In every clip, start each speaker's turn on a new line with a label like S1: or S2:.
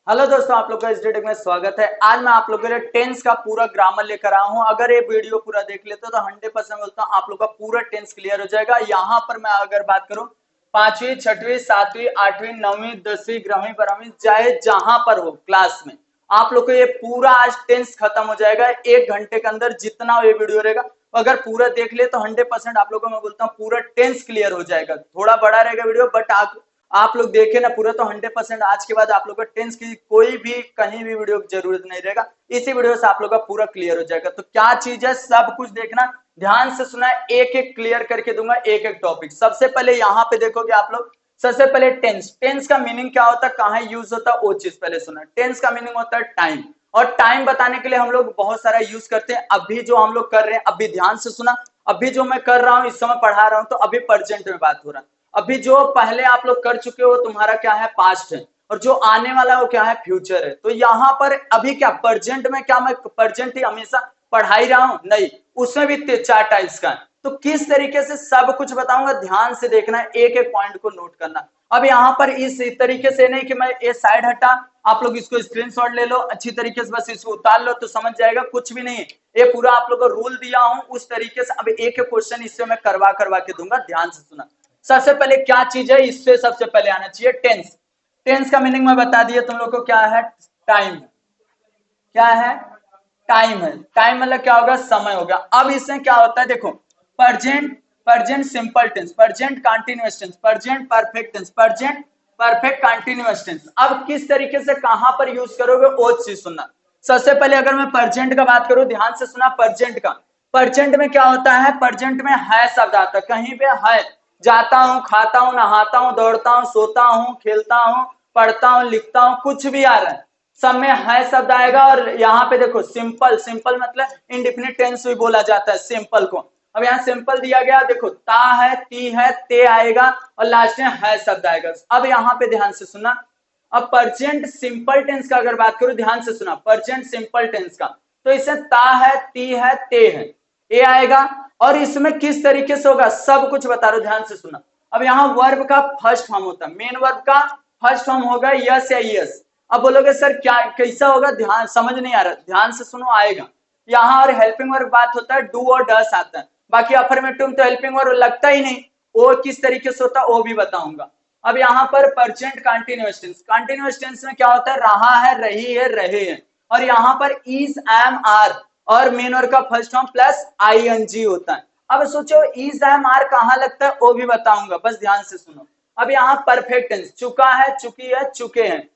S1: Hello दोस्तों, आप लोग का इस वीडियो में स्वागत है। आज मैं आप लोगों के लिए टेंस का पूरा ग्रामर लेकर आया हूं। अगर ये वीडियो पूरा देख लेते हो तो 100% बोलता हूं आप लोग का पूरा टेंस क्लियर हो जाएगा। यहाँ पर मैं अगर बात करूं पांचवी, छठवीं, सातवीं, आठवीं, नौवीं, 10वीं, 11वीं, 12वीं, चाहे जहां पर हो क्लास में, आप लोग को ये पूरा आज टेंस खत्म हो जाएगा 1 घंटे के अंदर। जितना ये वीडियो रहेगा अगर पूरा देख ले तो 100% आप लोगों को मैं बोलता हूँ पूरा टेंस क्लियर हो जाएगा। थोड़ा बड़ा रहेगा वीडियो, बट आप लोग देखे ना पूरा तो 100% आज के बाद आप लोग का टेंस की कोई भी कहीं भी वीडियो की जरूरत नहीं रहेगा। इसी वीडियो से आप लोग का पूरा क्लियर हो जाएगा। तो क्या चीज है, सब कुछ देखना, ध्यान से सुना, एक एक क्लियर करके दूंगा, एक एक टॉपिक। सबसे पहले यहाँ पे देखोगे आप लोग, सबसे पहले टेंस। टेंस का मीनिंग क्या होता है, कहाँ यूज होता है, वो चीज पहले सुना। टेंस का मीनिंग होता है टाइम, और टाइम बताने के लिए हम लोग बहुत सारा यूज करते हैं। अभी जो हम लोग कर रहे हैं, अभी ध्यान से सुना, अभी जो मैं कर रहा हूं, इस समय पढ़ा रहा हूं, तो अभी प्रेजेंट में बात हो रहा है। अभी जो पहले आप लोग कर चुके हो तुम्हारा क्या है, पास्ट है, और जो आने वाला है वो क्या है, फ्यूचर है। तो यहाँ पर अभी क्या प्रेजेंट में, क्या मैं प्रेजेंट ही हमेशा पढ़ा ही रहा हूं? नहीं, उसमें भी 4 टाइप्स का है। तो किस तरीके से सब कुछ बताऊंगा, ध्यान से देखना, एक एक पॉइंट को नोट करना। अब यहाँ पर इस तरीके से नहीं कि मैं ये साइड हटा, आप लोग इसको स्क्रीनशॉट ले लो अच्छी तरीके से, बस इसको उतार लो तो समझ जाएगा, कुछ भी नहीं है। ये पूरा आप लोग को रूल दिया हूं उस तरीके से। अब एक एक क्वेश्चन इससे मैं करवा करवा के दूंगा, ध्यान से सुना। सबसे पहले क्या चीज है, इससे सबसे पहले आना चाहिए टेंस। टेंस का मीनिंग मैं बता दिया तुम लोग को, क्या है, टाइम। क्या है, टाइम है। टाइम मतलब क्या होगा, समय होगा। अब इसमें क्या होता है देखो, present, present simple tense, present continuous tense, present perfect tense, present perfect continuous tense. अब किस तरीके से कहां पर यूज करोगे वो चीज सुनना। सबसे पहले अगर मैं प्रेजेंट का बात करूं, ध्यान से सुना, प्रेजेंट का, प्रेजेंट में क्या होता है, प्रेजेंट में है शब्द आता है, कहीं पे है। जाता हूं, खाता हूं, नहाता हूं, दौड़ता हूं, सोता हूं, खेलता हूं, पढ़ता हूं, लिखता हूं, कुछ भी आ रहा है, सब में है शब्द आएगा। और यहाँ पे देखो सिंपल, सिंपल मतलब इंडिफिनिट टेंस भी बोला जाता है सिंपल को। अब यहाँ सिंपल दिया गया, देखो ता है, ती है, ते आएगा, और लास्ट में है शब्द आएगा। अब यहाँ पे ध्यान से सुना, अब प्रेजेंट सिंपल टेंस का अगर बात करूं, ध्यान से सुना, प्रेजेंट सिंपल टेंस का, तो इसमें ता है, ती है, ते है, ये आएगा। और इसमें किस तरीके से होगा सब कुछ बता रहा हूं, ध्यान से सुना। अब यहाँ वर्ब का फर्स्ट फॉर्म होता है, मेन वर्ब का फर्स्ट फॉर्म होगा यस या यस। अब बोलोगे सर क्या कैसा होगा, ध्यान समझ नहीं आ रहा, ध्यान से सुनो, आएगा यहाँ। और हेल्पिंग वर्ब बात होता है, डू और डस आता है। बाकी अफर्मेटिव तो हेल्पिंग वर्ब लगता ही नहीं, वो किस तरीके से होता है वो भी बताऊंगा। अब यहाँ पर present continuous tense, continuous tense में क्या होता है, रहा है, रही है, रहे हैं। और यहाँ पर इज, एम, आर और मेन वर्ब का फर्स्ट फॉर्म प्लस आईएनजी होता है। अब सोचो इज, एम, आर कहाँ लगता है वो भी बताऊंगा, बस ध्यान से सुनो। अब यहाँ परफेक्ट टेंस, चुका है, चुकी है, चुके हैं,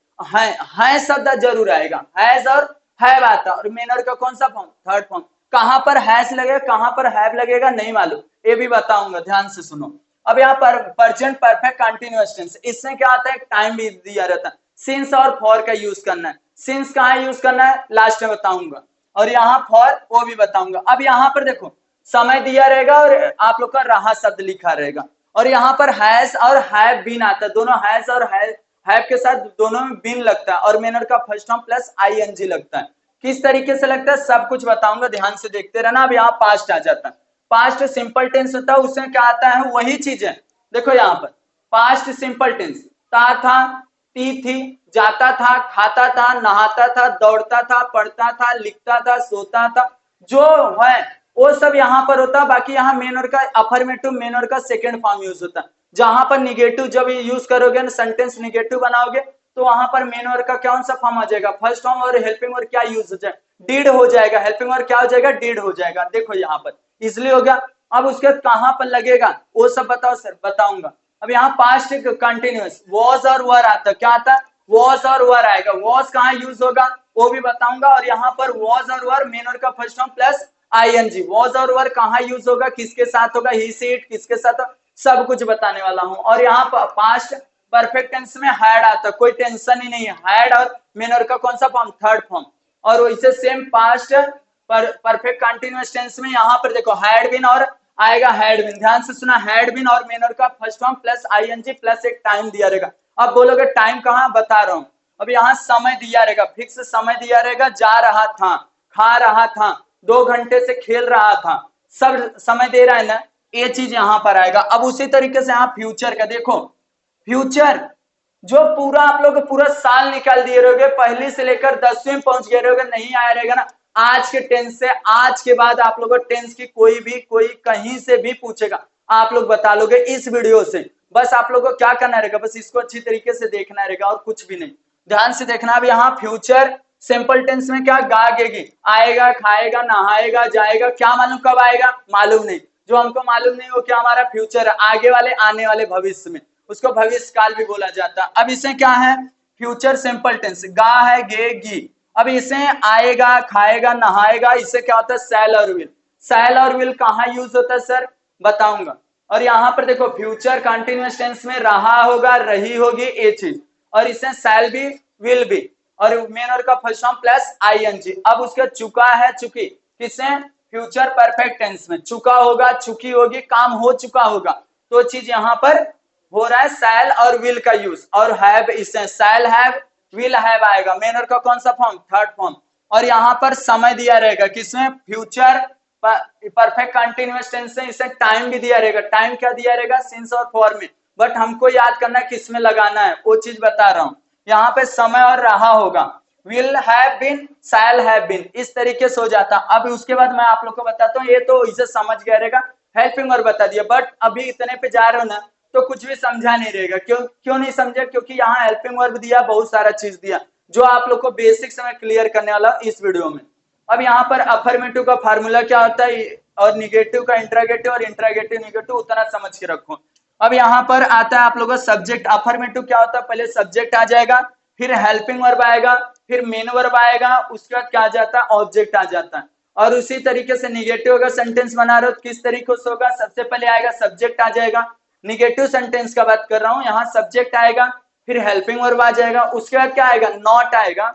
S1: है शब्द जरूर आएगा, हैज और हैव आता है। और मेनर का कौन सा फॉर्म, थर्ड फॉर्म। कहां पर हैज लगेगा, कहां पर हैव लगेगा नहीं मालूम, ये भी बताऊंगा, ध्यान से सुनो। अब यहाँ पर प्रेजेंट परफेक्ट कंटीन्यूअस टेंस, इसमें क्या आता है, टाइम भी दिया रहता है। सिंस और फॉर का यूज करना है, सिंस कहाँ यूज करना है लास्ट में बताऊंगा, और यहाँ फॉर वो भी बताऊंगा। अब यहाँ पर देखो समय दिया रहेगा और आप लोग का रहा शब्द लिखा रहेगा, और यहाँ पर हैज और हैव बीन आता है, दोनों हैज और हैव के साथ दोनों में बीन लगता है, और मेनर का फर्स्ट फॉर्म प्लस आईएनजी लगता है। किस तरीके से लगता है सब कुछ बताऊंगा, ध्यान से देखते रहना। अब यहाँ पास्ट आ जाता है, पास्ट सिंपल टेंस होता है, उसमें क्या आता है वही चीज है। देखो यहाँ पर पास्ट सिंपल टेंस, ता था, ती थी, जाता था, खाता था, नहाता था, दौड़ता था, पढ़ता था, लिखता था, सोता था, जो है वो सब यहाँ पर होता है। बाकी यहाँ मेन वर्ब का अफर्मेटिव, मेन वर्ब का सेकंड फॉर्म यूज होता है। जहां पर निगेटिव जब यूज करोगे ना, सेंटेंस निगेटिव बनाओगे, तो वहां पर मेन वर्ब का कौन सा फॉर्म आ जाएगा, फर्स्ट फॉर्म। और हेल्पिंग वर्ब क्या यूज हो जाएगा, डीड हो जाएगा। हेल्पिंग वर्ब क्या हो जाएगा, डीड हो जाएगा। देखो यहाँ पर इजिली हो गया। अब उसके कहां पर लगेगा वो सब बताओ सर, बताऊंगा। अब यहाँ पास्ट कंटिन्यूअस, वॉज और वर आता है, क्या आता है, वॉज और वर आएगा। वॉज कहाँ यूज होगा वो भी बताऊंगा, और यहाँ पर वॉज और वर मेन वर्ब का first form plus ING. Was और वर कहाँ यूज होगा, किसके साथ होगा, ही सी इट, किसके साथ, सब कुछ बताने वाला हूं। और यहाँ पास्ट परफेक्ट टेंस में हैड आता, कोई टेंशन ही नहीं है, हैड और मेन वर्ब का कौन सा फॉर्म, थर्ड फॉर्म। और वैसे same past perfect continuous tense में यहाँ पर देखो हैड बीन और आएगा हैड बीन, ध्यान से सुना, हैड बीन और मेन वर्ब का first form plus ING plus एक टाइम दिया रहेगा। अब बोलोगे टाइम कहाँ, बता रहा हूं। अब यहाँ समय दिया रहेगा, फिक्स समय दिया रहेगा, जा रहा था, खा रहा था, 2 घंटे से खेल रहा था, सब समय दे रहा है ना, ये चीज यहां पर आएगा। अब उसी तरीके से यहाँ फ्यूचर का देखो, फ्यूचर जो पूरा आप लोग पूरा साल निकाल दिए रहोगे, पहली से लेकर 10वीं में पहुंच गए रहोगे, नहीं आया रहेगा ना, आज के टेंस से, आज के बाद आप लोगों को टेंस की कोई कहीं से भी पूछेगा, आप लोग बता लोगे इस वीडियो से। बस आप लोगों को क्या करना रहेगा, बस इसको अच्छी तरीके से देखना रहेगा और कुछ भी नहीं। ध्यान से देखना। अब यहाँ फ्यूचर सिंपल टेंस में क्या, गागेगी, आएगा, खाएगा, नहाएगा, जाएगा, क्या मालूम कब आएगा, मालूम नहीं। जो हमको मालूम नहीं वो क्या, हमारा फ्यूचर है, आगे वाले, आने वाले भविष्य में, उसको भविष्य काल भी बोला जाता है। अब इसे क्या है, फ्यूचर सिंपल टेंस, गा है, गे, गी। अब इसे आएगा, खाएगा, नहाएगा, इसे क्या होता है, शैल और विल। शैल और विल कहाँ यूज होता है सर, बताऊंगा। और यहाँ पर देखो फ्यूचर कंटिन्यूअस टेंस में रहा होगा, रही होगी, ये चीज, और इसे शैल भी, विल भी, और मेन वर्ब का फर्स्ट फॉर्म प्लस आईएनजी। अब उसका चुका है, चुकी, किसे, फ्यूचर परफेक्ट टेंस में चुका होगा, चुकी होगी, काम हो चुका होगा, तो चीज यहाँ पर हो रहा है शैल और विल का यूज। और हैव, इससे शैल हैव, विल हैव आएगा, मेन वर्ब का कौन सा फॉर्म, थर्ड फॉर्म। और यहाँ पर समय दिया रहेगा, किसमें, फ्यूचर परफेक्ट कंटिन्यूअस टेंस से इसे टाइम भी दिया रहेगा। टाइम क्या दिया रहेगा, सिंस और फॉर में, बट हमको याद करना है किस में लगाना है, वो चीज बता रहा हूं। यहाँ पे समय और रहा होगा, will have been, shall have been, इस तरीके से हो जाता। अब उसके बाद मैं आप लोग को बताता हूँ, ये तो इसे समझ गया रहेगा, हेल्पिंग वर्ब बता दिया, बट अभी इतने पे जा रहे हो ना तो कुछ भी समझा नहीं रहेगा। क्यों नहीं समझा, क्योंकि यहाँ हेल्पिंग वर्ब दिया, बहुत सारा चीज दिया जो आप लोग को बेसिक से मैं क्लियर करने वाला इस वीडियो में। अब यहाँ पर अफर्मेटिव का फार्मूला क्या होता है, और निगेटिव का इंट्रागेटिव, और इंट्रागेटिव निगेटिव, उतना समझ के रखो। अब यहाँ पर आता है आप लोगों का सब्जेक्ट। अफर्मेटिव क्या होता है, पहले सब्जेक्ट आ जाएगा, फिर हेल्पिंग वर्ब आएगा, फिर मेन वर्ब आएगा, उसके बाद क्या आ जाता है, ऑब्जेक्ट आ जाता है। और उसी तरीके से निगेटिव अगर सेंटेंस बना रहे हो तो किस तरीके से होगा, सबसे पहले आएगा सब्जेक्ट आ जाएगा, निगेटिव सेंटेंस का बात कर रहा हूं, यहाँ सब्जेक्ट आएगा, फिर हेल्पिंग वर्ब आ जाएगा, उसके बाद क्या आएगा, नॉट आएगा,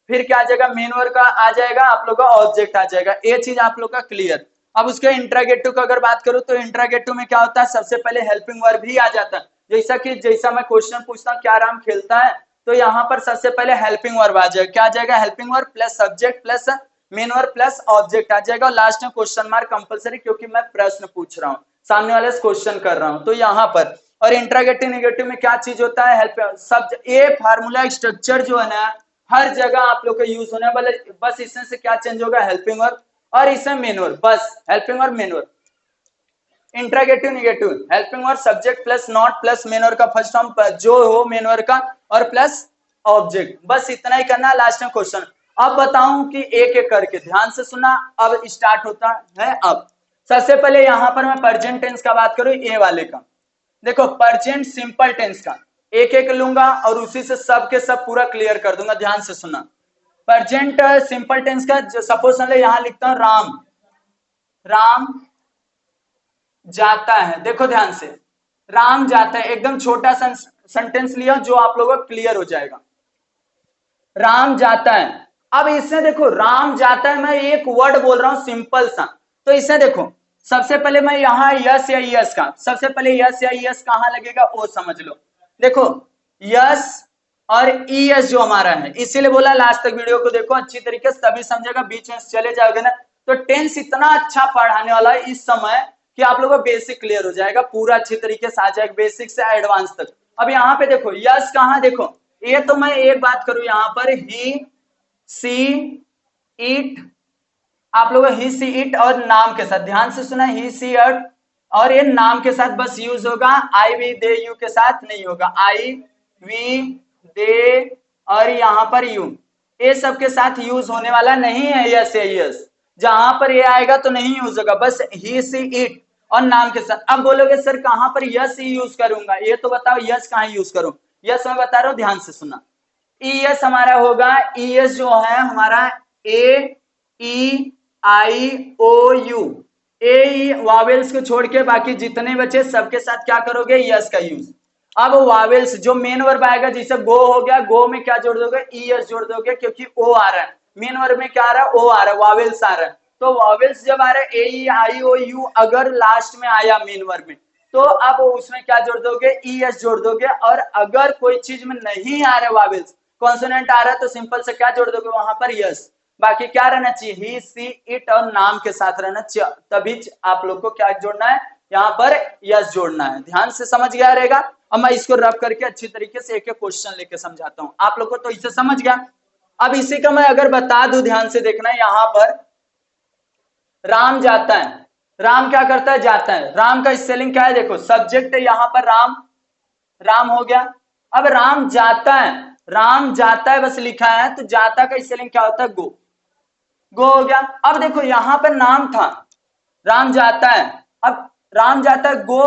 S1: फिर क्या आ जाएगा, मेन वर्ब का आ जाएगा, आप लोग का ऑब्जेक्ट आ जाएगा। ये चीज आप लोग का क्लियर। अब उसके इंट्रागेटिव का अगर बात करूं तो इंट्रागेटिव में क्या होता है, सबसे पहले हेल्पिंग वर्ब ही आ जाता है। जैसा मैं क्वेश्चन पूछता हूँ, क्या राम खेलता है, तो यहाँ पर सबसे पहले हेल्पिंग वर्ब आ जाएगा, क्या आ जाएगा, helping verb plus subject plus main verb plus object आ जाएगा, और लास्ट में क्वेश्चन मार्क कंपलसरी, क्योंकि मैं प्रश्न पूछ रहा हूँ, सामने वाले से क्वेश्चन कर रहा हूँ, तो यहाँ पर। और इंट्रागेटिव निगेटिव में क्या चीज होता है, हेल्प सब, ये फार्मूला स्ट्रक्चर जो है ना हर जगह आप लोग का यूज होने वाला, बस इसमें से क्या चेंज होगा, हेल्पिंग वर्ब और इसमें मेन वर्ब, बस helping verb main verb. Interrogative negative, helping verb subject plus not plus main verb का फर्स्ट फॉर्म जो हो मेन वर्ब का, और प्लस ऑब्जेक्ट, बस इतना ही करना, लास्ट में क्वेश्चन। अब बताऊं कि एक एक करके ध्यान से सुना, अब स्टार्ट होता है। अब सबसे पहले यहां पर मैं प्रेजेंट टेंस का बात करूं, ए वाले का, देखो प्रेजेंट सिंपल टेंस का एक एक लूंगा और उसी से सब के सब पूरा क्लियर कर दूंगा, ध्यान से सुना। प्रेजेंट सिंपल टेंस का सपोज यहां लिखता हूं, राम, राम जाता है, देखो ध्यान से, राम जाता है, एकदम छोटा सेंटेंस लिया जो आप लोगों को क्लियर हो जाएगा, राम जाता है। अब इसमें देखो राम जाता है, मैं एक वर्ड बोल रहा हूं सिंपल सा, तो इसमें देखो सबसे पहले मैं यहाँ यस या यस का, सबसे पहले यस या यस कहां लगेगा वो समझ लो। देखो यस और ईएस जो हमारा है, इसीलिए बोला लास्ट तक वीडियो को देखो अच्छी तरीके से, तभी समझेगा, बीच में चले जाओगे ना तो टेंस इतना अच्छा पढ़ाने वाला है इस समय कि आप लोगों को बेसिक क्लियर हो जाएगा, पूरा अच्छी तरीके से आ जाएगा, बेसिक से एडवांस तक। अब यहाँ पे देखो यस कहां, देखो ये तो मैं एक बात करूं यहाँ पर, ही सी इट, आप लोग ही सी इट और नाम के साथ, ध्यान से सुना, ही सी इट और ये नाम के साथ बस यूज होगा, आई वी दे यू के साथ नहीं होगा, आई वी दे और यहाँ पर यू, ये सब के साथ यूज होने वाला नहीं है यस या यस, जहां पर ये आएगा तो नहीं यूज होगा, बस ही सी इट और नाम के साथ। अब बोलोगे सर कहां पर यस ही यूज करूंगा, ये तो बताओ यस कहां यूज करूं, यस मैं बता रहा हूं, ध्यान से सुना। ईएस हमारा होगा, ईएस जो है हमारा ए ई आई ओ यू, ए वावेल्स को छोड़ के बाकी जितने बचे सबके साथ क्या करोगे, यस का यूज। अब वावेल्स जो मेन वर्ब आएगा, जैसे गो हो गया, गो में क्या जोड़ दोगे, ईएस जोड़ दोगे, क्योंकि ओ आ रहा है, मेन वर्ब में क्या आ रहा है, ओ आ रहा है, वावेल्स आ रहा है, तो वावेल्स जब आ रहा है ए आई ओ यू अगर लास्ट में आया मेन वर्ब में, तो अब उसमें क्या जोड़ दोगे, ईएस जोड़ दोगे, और अगर कोई चीज में नहीं आ रहा है वावेल्स, कॉन्सोनेंट आ रहा है, तो सिंपल से क्या जोड़ दोगे वहां पर, यस। बाकी क्या रहना चाहिए, ही सी इट और नाम के साथ रहना चाहिए, तभी आप लोग को क्या जोड़ना है, यहाँ पर यस जोड़ना है। ध्यान से समझ गया रहेगा। अब मैं इसको रब करके अच्छी तरीके से एक एक क्वेश्चन लेके समझाता हूं आप लोग को, तो इसे समझ गया। अब इसी का मैं अगर बता दूं, ध्यान से देखना, यहाँ पर राम जाता है, राम क्या करता है, जाता है। राम का स्पेलिंग क्या है, देखो सब्जेक्ट है यहाँ पर राम, राम हो गया। अब राम जाता है, राम जाता है बस लिखा है, तो जाता का स्पेलिंग क्या होता है, गो, गो हो गया। अब देखो यहाँ पर नाम था, राम जाता है, अब राम जाता है गो,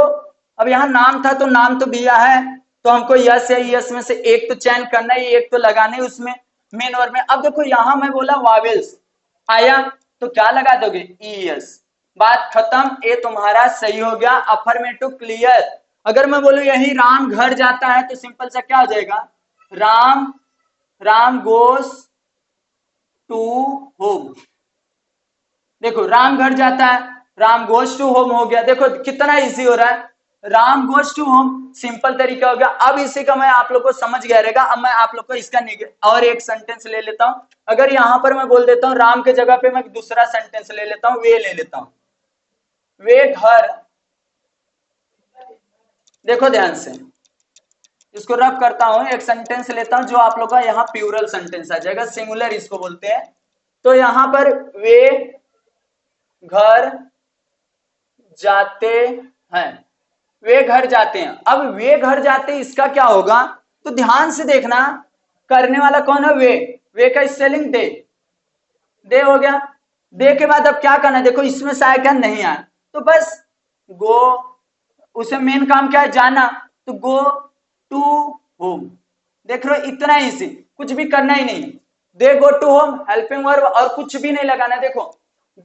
S1: अब यहाँ नाम था तो नाम तो दिया है, तो हमको यस या यस में से एक तो चयन करना ही, एक तो लगाना ही उसमें मेन वर्ब में। अब देखो यहाँ मैं बोला वावेल्स आया, तो क्या लगा दोगे, ईएस, बात खत्म, ये तुम्हारा सही हो गया, अफर्मेटिव क्लियर। अगर मैं बोलूं यही राम घर जाता है, तो सिंपल सा क्या हो जाएगा, Ram, Ram goes to home. देखो राम घर जाता है, राम गोस टू होम हो गया। देखो कितना इजी हो रहा है, Ram goes to home, simple तरीका हो गया। अब इसी का मैं आप लोग को समझ गया रहेगा। अब मैं आप लोग को इसका और एक सेंटेंस ले लेता हूं। अगर यहां पर मैं बोल देता हूं राम के जगह पे मैं दूसरा सेंटेंस ले लेता हूं, वे ले लेता हूं, वे घर, देखो ध्यान से इसको रब करता हूं, एक सेंटेंस लेता हूं जो आप लोग का यहाँ प्लूरल सेंटेंस आ जाएगा, सिंगुलर इसको बोलते हैं। तो यहां पर वे घर जाते हैं, वे घर जाते हैं। अब वे घर जाते इसका क्या होगा, तो ध्यान से देखना, करने वाला कौन है, वे का स्पेलिंग दे, दे हो गया। दे के बाद अब क्या करना है, देखो इसमें से आया क्या, नहीं आया, तो बस गो, उसे मेन काम क्या है, जाना, तो गो टू होम। देख रहे हो इतना इजी, कुछ भी करना ही नहीं, they go to home, helping verb और कुछ भी नहीं लगाना। देखो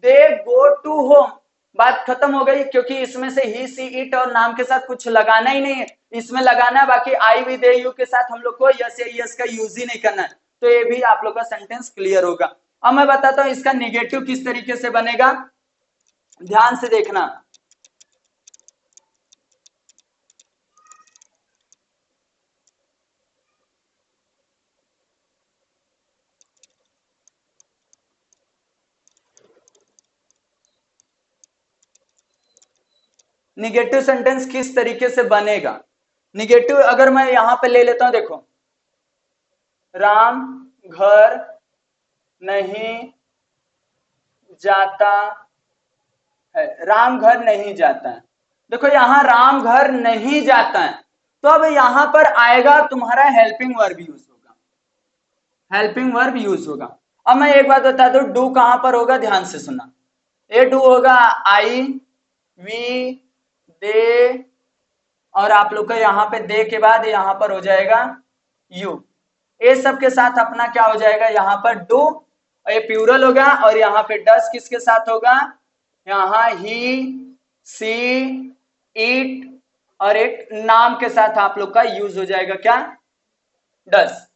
S1: दे गो टू होम, बात खत्म हो गई, क्योंकि इसमें से ही, सी, इट और नाम के साथ कुछ लगाना ही नहीं है, इसमें लगाना है बाकी आई, वी, दे, यू के साथ हम लोग को यस या यस का यूज ही नहीं करना है। तो ये भी आप लोग का सेंटेंस क्लियर होगा। अब मैं बताता हूं इसका निगेटिव किस तरीके से बनेगा, ध्यान से देखना। निगेटिव सेंटेंस किस तरीके से बनेगा, निगेटिव अगर मैं यहां पे ले लेता हूं, देखो राम घर नहीं जाता है, राम घर नहीं जाता है। देखो यहां राम घर नहीं जाता है, तो अब यहां पर आएगा तुम्हारा हेल्पिंग वर्ब यूज होगा, हेल्पिंग वर्ब यूज होगा। अब मैं एक बात बता दूं, डू कहां पर होगा, ध्यान से सुना, ए डू होगा आई, वी, दे, और आप लोग का यहाँ पे दे के बाद यहाँ पर हो जाएगा यू, ये सब के साथ अपना क्या हो जाएगा, यहाँ पर डू, ये प्लूरल होगा, और यहाँ पे डस किसके साथ होगा, यहाँ ही, सी, इट, और एक नाम के साथ आप लोग का यूज हो जाएगा क्या, डस।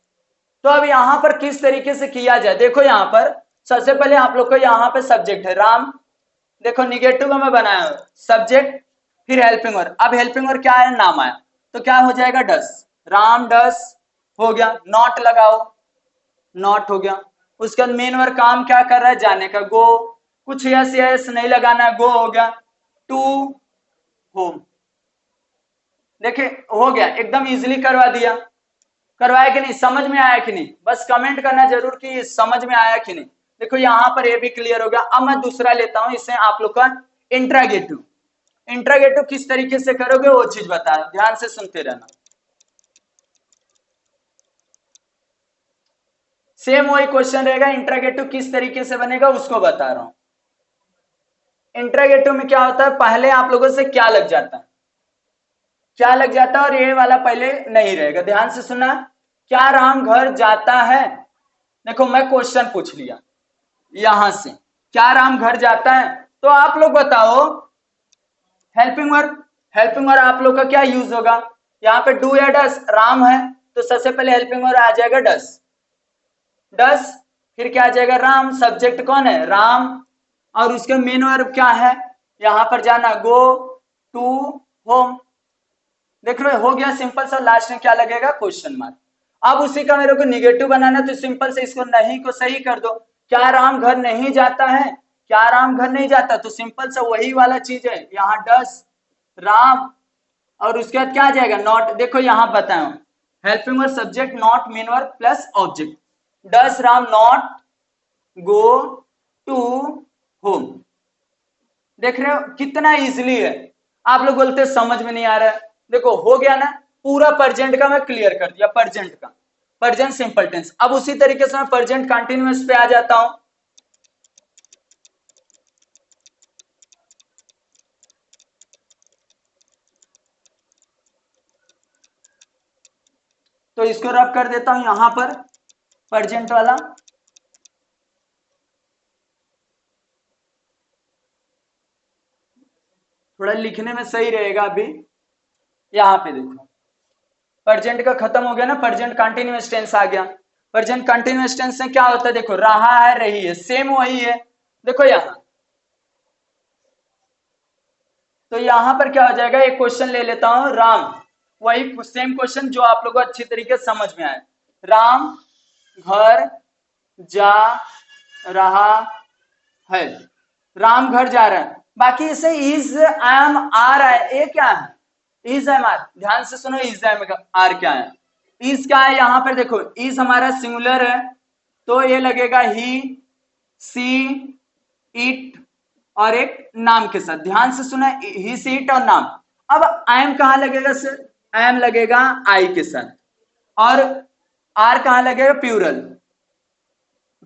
S1: तो अब यहाँ पर किस तरीके से किया जाए, देखो यहाँ पर सबसे पहले आप लोग को यहाँ पे सब्जेक्ट है राम, देखो निगेटिव में मैं बनाया हूं, सब्जेक्ट फिर हेल्पिंग वर्ब। अब हेल्पिंग वर्ब क्या है, नाम आया, तो क्या हो जाएगा, डस, राम डस हो गया। नॉट लगाओ, नॉट हो गया। उसके बाद मेन वर्ब काम क्या कर रहा है, जाने का, गो, कुछ यस यस नहीं लगाना है, गो हो गया। टू होम, देखिए हो गया, एकदम इजीली करवा दिया, करवाया कि नहीं, समझ में आया कि नहीं, बस कमेंट करना जरूर कि समझ में आया कि नहीं। देखो यहाँ पर ये भी क्लियर हो गया। अब मैं दूसरा लेता हूं, इसे आप लोग का इंट्रागेटिव, इंट्रागेटिव किस तरीके से करोगे वो चीज बता रहा हूं, ध्यान से सुनते रहना। सेम वही क्वेश्चन रहेगा, इंट्रागेटिव किस तरीके से बनेगा उसको बता रहा हूं। इंट्रागेटिव में क्या होता है, पहले आप लोगों से क्या लग जाता है, क्या लग जाता है, और ये वाला पहले नहीं रहेगा, ध्यान से सुनना। क्या राम घर जाता है, देखो मैं क्वेश्चन पूछ लिया यहां से, क्या राम घर जाता है, तो आप लोग बताओ हेल्पिंग वर्ब, हेल्पिंग वर्ब आप लोग का क्या यूज होगा, यहाँ पे डू या डस, राम है तो सबसे पहले हेल्पिंग वर्ब आ जाएगा डस, डस फिर क्या आ जाएगा, राम, सब्जेक्ट कौन है, राम, और उसके मेन वर्ब क्या है, यहां पर जाना, गो टू होम। देख रहे हो गया सिंपल सा, लास्ट में क्या लगेगा, क्वेश्चन मार्क। अब उसी का मेरे को निगेटिव बनाना, तो सिंपल से इसको नहीं को सही कर दो, क्या राम घर नहीं जाता है, क्या राम घर नहीं जाता, तो सिंपल सा वही वाला चीज है, यहाँ डस राम, और उसके बाद क्या आ जाएगा नॉट, देखो यहां बताया हूं, helping verb subject not main verb plus object, does Ram not go to home. देख रहे हो कितना इजिली है। आप लोग बोलते समझ में नहीं आ रहा है, देखो हो गया ना, पूरा प्रेजेंट का मैं क्लियर कर दिया, प्रेजेंट का, प्रेजेंट सिंपल टेंस। अब उसी तरीके से मैं प्रेजेंट कंटिन्यूअस पे आ जाता हूं। तो इसको रब कर देता हूं यहां पर, प्रेजेंट वाला। थोड़ा लिखने में सही रहेगा अभी। यहां पे देखो प्रेजेंट का खत्म हो गया ना, प्रेजेंट कंटिन्यूअस टेंस आ गया। प्रेजेंट कंटिन्यूअस टेंस में क्या होता है, देखो रहा है रही है, सेम वही है। देखो यहां, तो यहां पर क्या हो जाएगा, एक क्वेश्चन ले लेता हूं, राम, वही सेम क्वेश्चन जो आप लोगों को अच्छी तरीके से समझ में आए। राम घर जा रहा है, राम घर जा रहा है, बाकी इसे इज एम आ रहा है, ये क्या है, इज एम आर, ध्यान से सुनो, इज एम आर क्या है, इज क्या है, यहां पर देखो इज हमारा सिंगुलर है, तो ये लगेगा ही, सी, इट, और एक नाम के साथ, ध्यान से सुना, ही, सी, इट और नाम। अब आई एम कहां लगेगा सर, आई एम लगेगा आई के साथ, और आर कहां लगेगा, प्यूरल।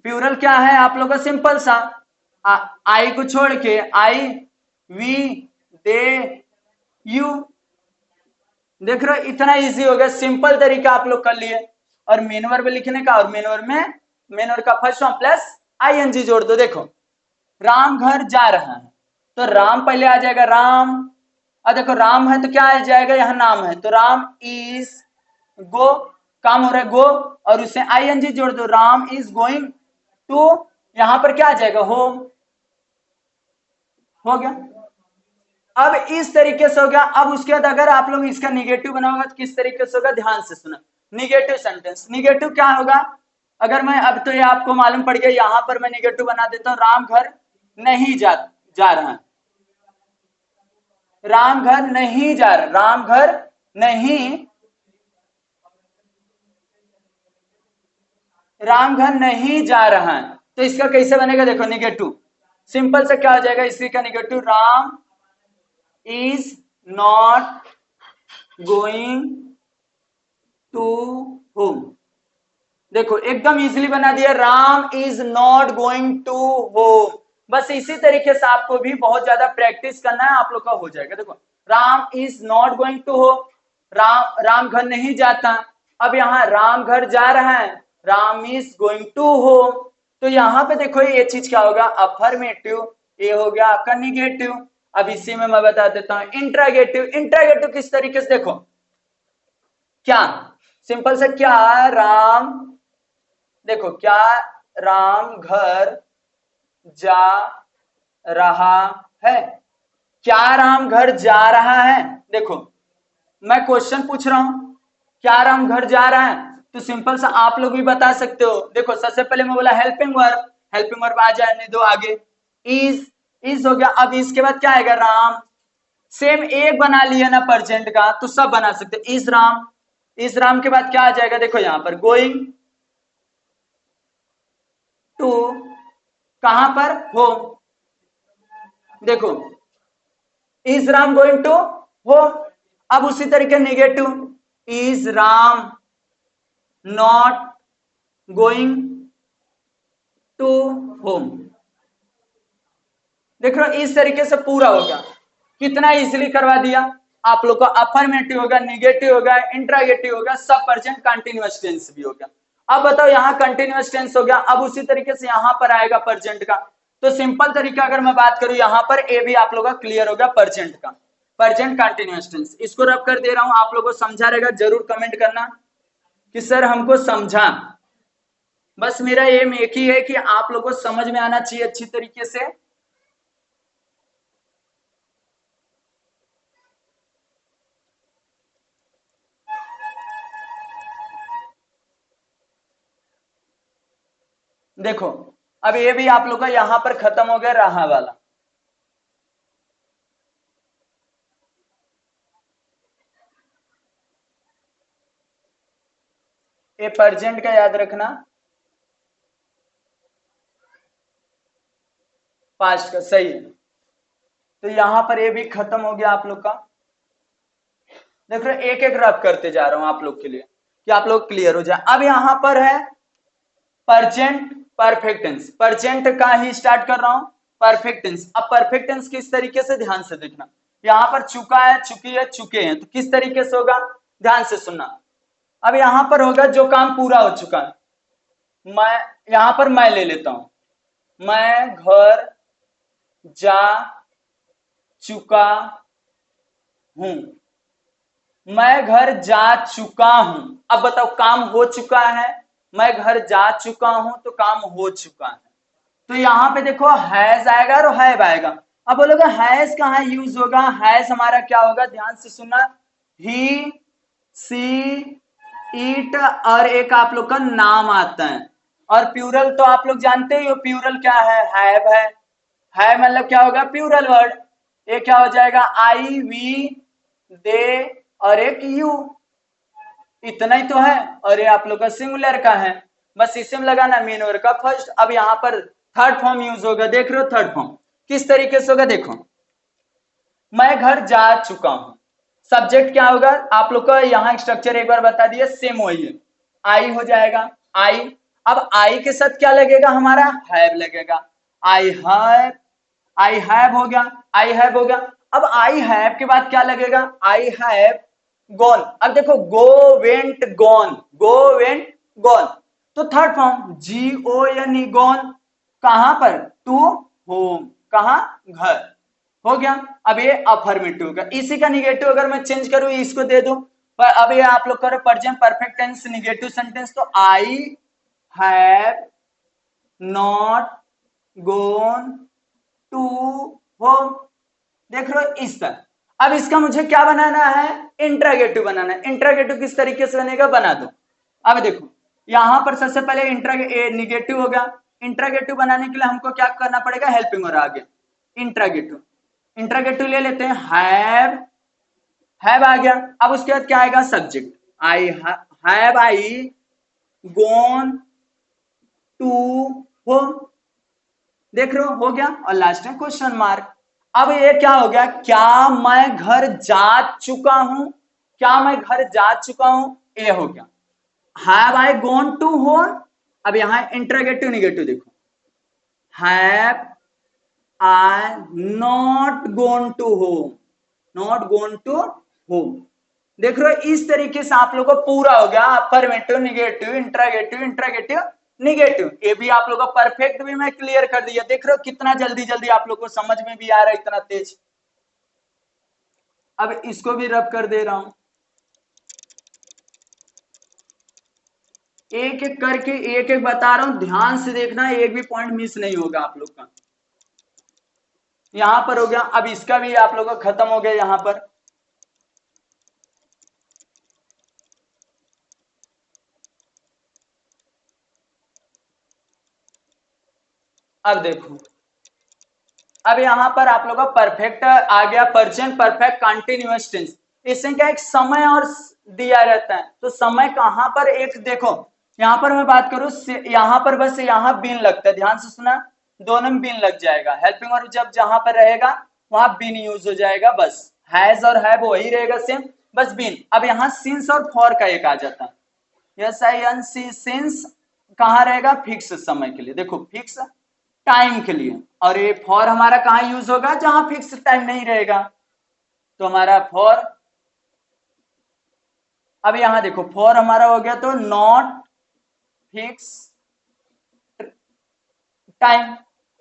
S1: प्यूरल क्या है आप लोगों का, सिंपल सा, आई को छोड़ के आई, वी, दे, यू। देख रहे हो इतना इजी हो गया, सिंपल तरीका आप लोग कर लिए। और मेन वर्ब लिखने का, और मेन वर्ब में मेन वर्ब का फर्स्ट फॉर्म प्लस आईएनजी जोड़ दो। देखो राम घर जा रहा है, तो राम पहले आ जाएगा, राम, और देखो राम है तो क्या आ जाएगा, यहां नाम है, तो राम इज गो, काम हो रहा है गो, और उससे आईएनजी जोड़ दो, राम इज गोइंग टू, यहां पर क्या आ जाएगा, होम। हो गया। अब इस तरीके से हो गया। अब उसके बाद अगर आप लोग इसका निगेटिव बनाओगे तो किस तरीके से होगा, ध्यान से सुना, निगेटिव सेंटेंस, निगेटिव क्या होगा, अगर मैं, अब तो ये आपको मालूम पड़ गया, यहां पर मैं निगेटिव बना देता हूं, राम घर नहीं जा रहा है, राम घर नहीं जा रहा, राम घर नहीं, राम घर नहीं जा रहा है, तो इसका कैसे बनेगा, देखो निगेटिव, सिंपल से क्या हो जाएगा इसी का negative, Ram is not going to home. देखो एकदम इजीली बना दिया, Ram is not going to home. बस इसी तरीके से आपको भी बहुत ज्यादा प्रैक्टिस करना है, आप लोग का हो जाएगा। देखो Ram is not going to home, Ram घर नहीं जाता। अब यहाँ राम घर जा रहा है, Ram is going to home, तो यहाँ पे देखो ये चीज क्या होगा, अफर्मेटिव, ये हो गया आपका निगेटिव। अब इसी में मैं बता देता हूं इंट्रागेटिव। इंट्रागेटिव किस तरीके से, देखो क्या, सिंपल से, क्या राम, देखो क्या राम घर जा रहा है, क्या राम घर जा रहा है, देखो मैं क्वेश्चन पूछ रहा हूं, क्या राम घर जा रहा है, तो सिंपल सा आप लोग भी बता सकते हो। देखो सबसे पहले मैं बोला हेल्पिंग वर्ब, हेल्पिंग वर्ब आ जाने दो आगे, इज हो गया। अब इसके बाद क्या आएगा, राम, सेम एक बना लिया ना प्रेजेंट का, तो सब बना सकते, इज राम, इस राम के बाद क्या आ जाएगा, देखो यहां पर गोइंग टू, कहां पर, होम। देखो is Ram going to home. अब उसी तरीके negative, is Ram not going to home. देख रहे हो इस तरीके से पूरा हो गया, कितना इजीली करवा दिया आप लोग को। अफर्मेटिव होगा, निगेटिव होगा, इंट्रागेटिव होगा, सब प्रेजेंट कंटिन्यूअस टेंस भी हो गया। अब बताओ यहाँ कंटिन्यूअस टेंस हो गया, अब उसी तरीके से यहां पर आएगा प्रेजेंट का। तो सिंपल तरीका अगर मैं बात करूं, यहां पर ए भी आप लोग का क्लियर हो गया प्रेजेंट का, प्रेजेंट कंटिन्यूअस टेंस। इसको रब कर दे रहा हूं, आप लोगों को समझा रहेगा, जरूर कमेंट करना कि सर हमको समझा। बस मेरा एम एक ही है कि आप लोगों को समझ में आना चाहिए अच्छी तरीके से। देखो अब ये भी आप लोग का यहां पर खत्म हो गया रहा वाला। ये प्रेजेंट का याद रखना, पास्ट का सही है। तो यहां पर ये भी खत्म हो गया आप लोग का। देख रहे एक एक रफ करते जा रहा हूं आप लोग के लिए कि आप लोग क्लियर हो जाए। अब यहां पर है परजेंट परफेक्ट टेंस, परजेंट का ही स्टार्ट कर रहा हूं, परफेक्ट टेंस। अब परफेक्ट टेंस किस तरीके से, ध्यान से देखना। यहां पर चुका है, चुकी है, चुके हैं, तो किस तरीके से होगा, ध्यान से सुनना। अब यहां पर होगा जो काम पूरा हो चुका है। मैं यहां पर मैं ले लेता हूं, मैं घर जा चुका हूं, मैं घर जा चुका हूं। अब बताओ काम हो चुका है, मैं घर जा चुका हूं तो काम हो चुका है। तो यहां पे देखो हैज आएगा और हैव आएगा। अब बोलोगे हैज कहां यूज होगा, हैज हमारा क्या होगा, ध्यान से सुनना। ही, सी, ईट और एक आप लोग का नाम आता है। और प्यूरल तो आप लोग जानते ही हो, प्यूरल क्या है, हैव है मतलब क्या होगा, प्यूरल वर्ड। ये क्या हो जाएगा, आई, वी, दे और एक यू, इतना ही तो है। और ये आप लोग का सिंगुलर का है, बस इसे में लगाना मेन वर्ड का फर्स्ट। अब यहां पर थर्ड फॉर्म यूज होगा, देख रहे हो थर्ड फॉर्म किस तरीके से होगा, देखो मैं घर जा चुका हूं, सब्जेक्ट क्या होगा आप लोग का, यहां स्ट्रक्चर एक बार बता दिया, सेम वही है, आई हो जाएगा, आई। अब आई के साथ क्या लगेगा हमारा, हैव लगेगा, आई हैव, आई हैव हो गया, आई हैव हो गया। अब आई हैव के बाद क्या लगेगा, आई हैव गॉन। अब देखो go went gone, go went gone, तो थर्ड फॉर्म जी ओ एन ई, गॉन कहां पर, टू होम, कहां, घर, हो गया। अब ये अफर्मेटिव का, इसी का निगेटिव अगर मैं चेंज करूं इसको दे दूं, पर अब ये आप लोग करो present perfect tense negative sentence, तो I have not gone to home, देख रहे हो इस तरह। अब इसका मुझे क्या बनाना है, इंट्रागेटिव बनाना है। इंट्रागेटिव किस तरीके से बनेगा, बना दो। अब देखो यहां पर सबसे पहले निगेटिव होगा, इंट्रागेटिव बनाने के लिए हमको क्या करना पड़ेगा, हेल्पिंग और आगे इंट्रागेटिव, इंट्रागेटिव ले लेते हैं, हैव आ गया। अब उसके बाद क्या आएगा, subject, I have I gone to home, देख रहे हो गया। और लास्ट में क्वेश्चन मार्क। अब ये क्या हो गया, क्या मैं घर जा चुका हूं, क्या मैं घर जा चुका हूं, ये हो गया। Have I gone to home, अब यहां इंटरोगेटिव निगेटिव देखो, have I not gone to home, not gone to home, देख रहे हो इस तरीके से आप लोगों को पूरा हो गया affirmative, negative, interrogative, interrogative, negative. ये भी आप लोगों को परफेक्ट भी मैं क्लियर कर दिया, देख रहे हो कितना जल्दी जल्दी आप लोग को समझ में भी आ रहा है, इतना तेज। अब इसको भी रब कर दे रहा हूं, एक एक करके एक एक बता रहा हूं, ध्यान से देखना, एक भी पॉइंट मिस नहीं होगा आप लोग का। यहां पर हो गया, अब इसका भी आप लोग का खत्म हो गया यहां पर। अब देखो, अब यहां पर आप लोग का परफेक्ट आ गया, प्रेजेंट परफेक्ट कंटीन्यूअस टेंस। इसमें क्या एक समय और दिया रहता है, तो समय कहां पर, एक देखो यहां पर मैं बात करूं, यहां पर बस यहां बीन लगता है, ध्यान से सुना, दोनों में बीन लग जाएगा, हेल्पिंग और जब जहां पर रहेगा वहां बीन यूज हो जाएगा, बस हैज और हैव वही रहेगा सेम, बस बीन। अब यहां सिंस और फॉर का एक आ जाता है, S I N C, since कहां रहेगा, फिक्स समय के लिए, देखो फिक्स टाइम के लिए। और ये फॉर हमारा कहां यूज होगा, जहां फिक्स टाइम नहीं रहेगा, तो हमारा फॉर। अब यहां देखो फॉर हमारा हो गया, तो नॉट फिक्स टाइम।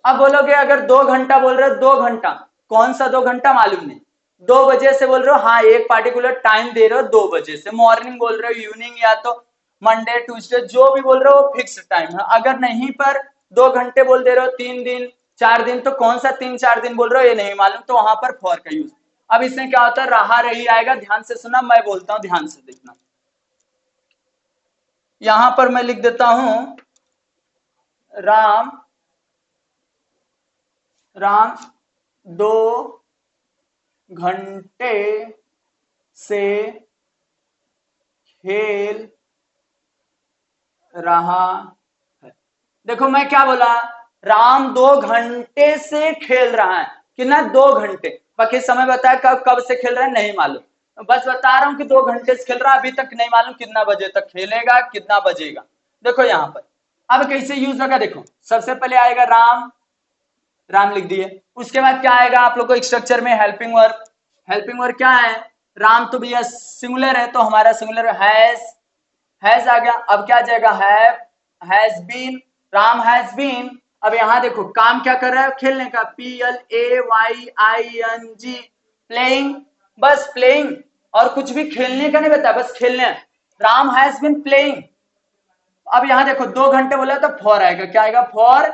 S1: अब बोलोगे अगर 2 घंटा बोल रहे हो, 2 घंटा कौन सा 2 घंटा मालूम नहीं, 2 बजे से बोल रहे हो, हाँ एक पार्टिकुलर टाइम दे रहे हो, 2 बजे से, मॉर्निंग बोल रहे हो, इवनिंग, या तो मंडे ट्यूसडे जो भी बोल रहे हो फिक्स टाइम है। अगर नहीं पर 2 घंटे बोल दे रहे हो, 3 दिन 4 दिन, तो कौन सा 3 4 दिन बोल रहे हो ये नहीं मालूम, तो वहां पर फॉर का यूज। अब इसमें क्या होता है, रहा रही आएगा, ध्यान से सुना, मैं बोलता हूं ध्यान से देखना। यहां पर मैं लिख देता हूं, राम राम 2 घंटे से खेल रहा है। देखो मैं क्या बोला, राम 2 घंटे से खेल रहा है, कितना 2 घंटे, बाकी समय बताया कब कब से खेल रहा है नहीं मालूम, बस बता रहा हूं कि 2 घंटे से खेल रहा है, अभी तक नहीं मालूम कितना बजे तक खेलेगा कितना बजेगा। देखो यहां पर अब कैसे यूज होगा, देखो सबसे पहले आएगा राम, राम लिख दिए, उसके बाद क्या आएगा आप लोग को स्ट्रक्चर में हेल्पिंग वर्ब, हेल्पिंग वर्ब क्या है, राम तो भैया सिंगुलर है तो हमारा सिंगुलर हैज आ गया, अब क्या आ जाएगा has been, Ram has been. अब यहां देखो काम क्या कर रहा है, खेलने का, PLAYING, प्लेइंग, बस प्लेइंग, और कुछ भी खेलने का नहीं बता, बस खेलने, राम हैज बीन प्लेइंग। अब यहां देखो 2 घंटे बोला तो फॉर आएगा, क्या आएगा, फॉर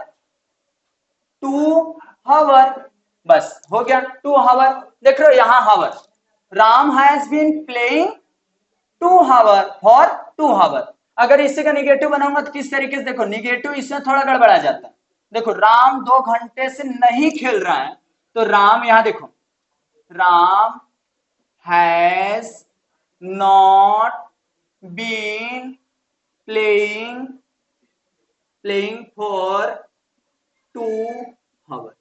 S1: 2 हावर, बस हो गया 2 हावर। देख रहे हो यहां hour, Ram has been playing 2 hour for 2 hour. अगर इसी का निगेटिव बनाऊंगा तो किस तरीके से, देखो निगेटिव इसमें थोड़ा गड़बड़ा जाता है, देखो राम 2 घंटे से नहीं खेल रहा है, तो राम यहां देखो, Ram has not been playing for 2 hour.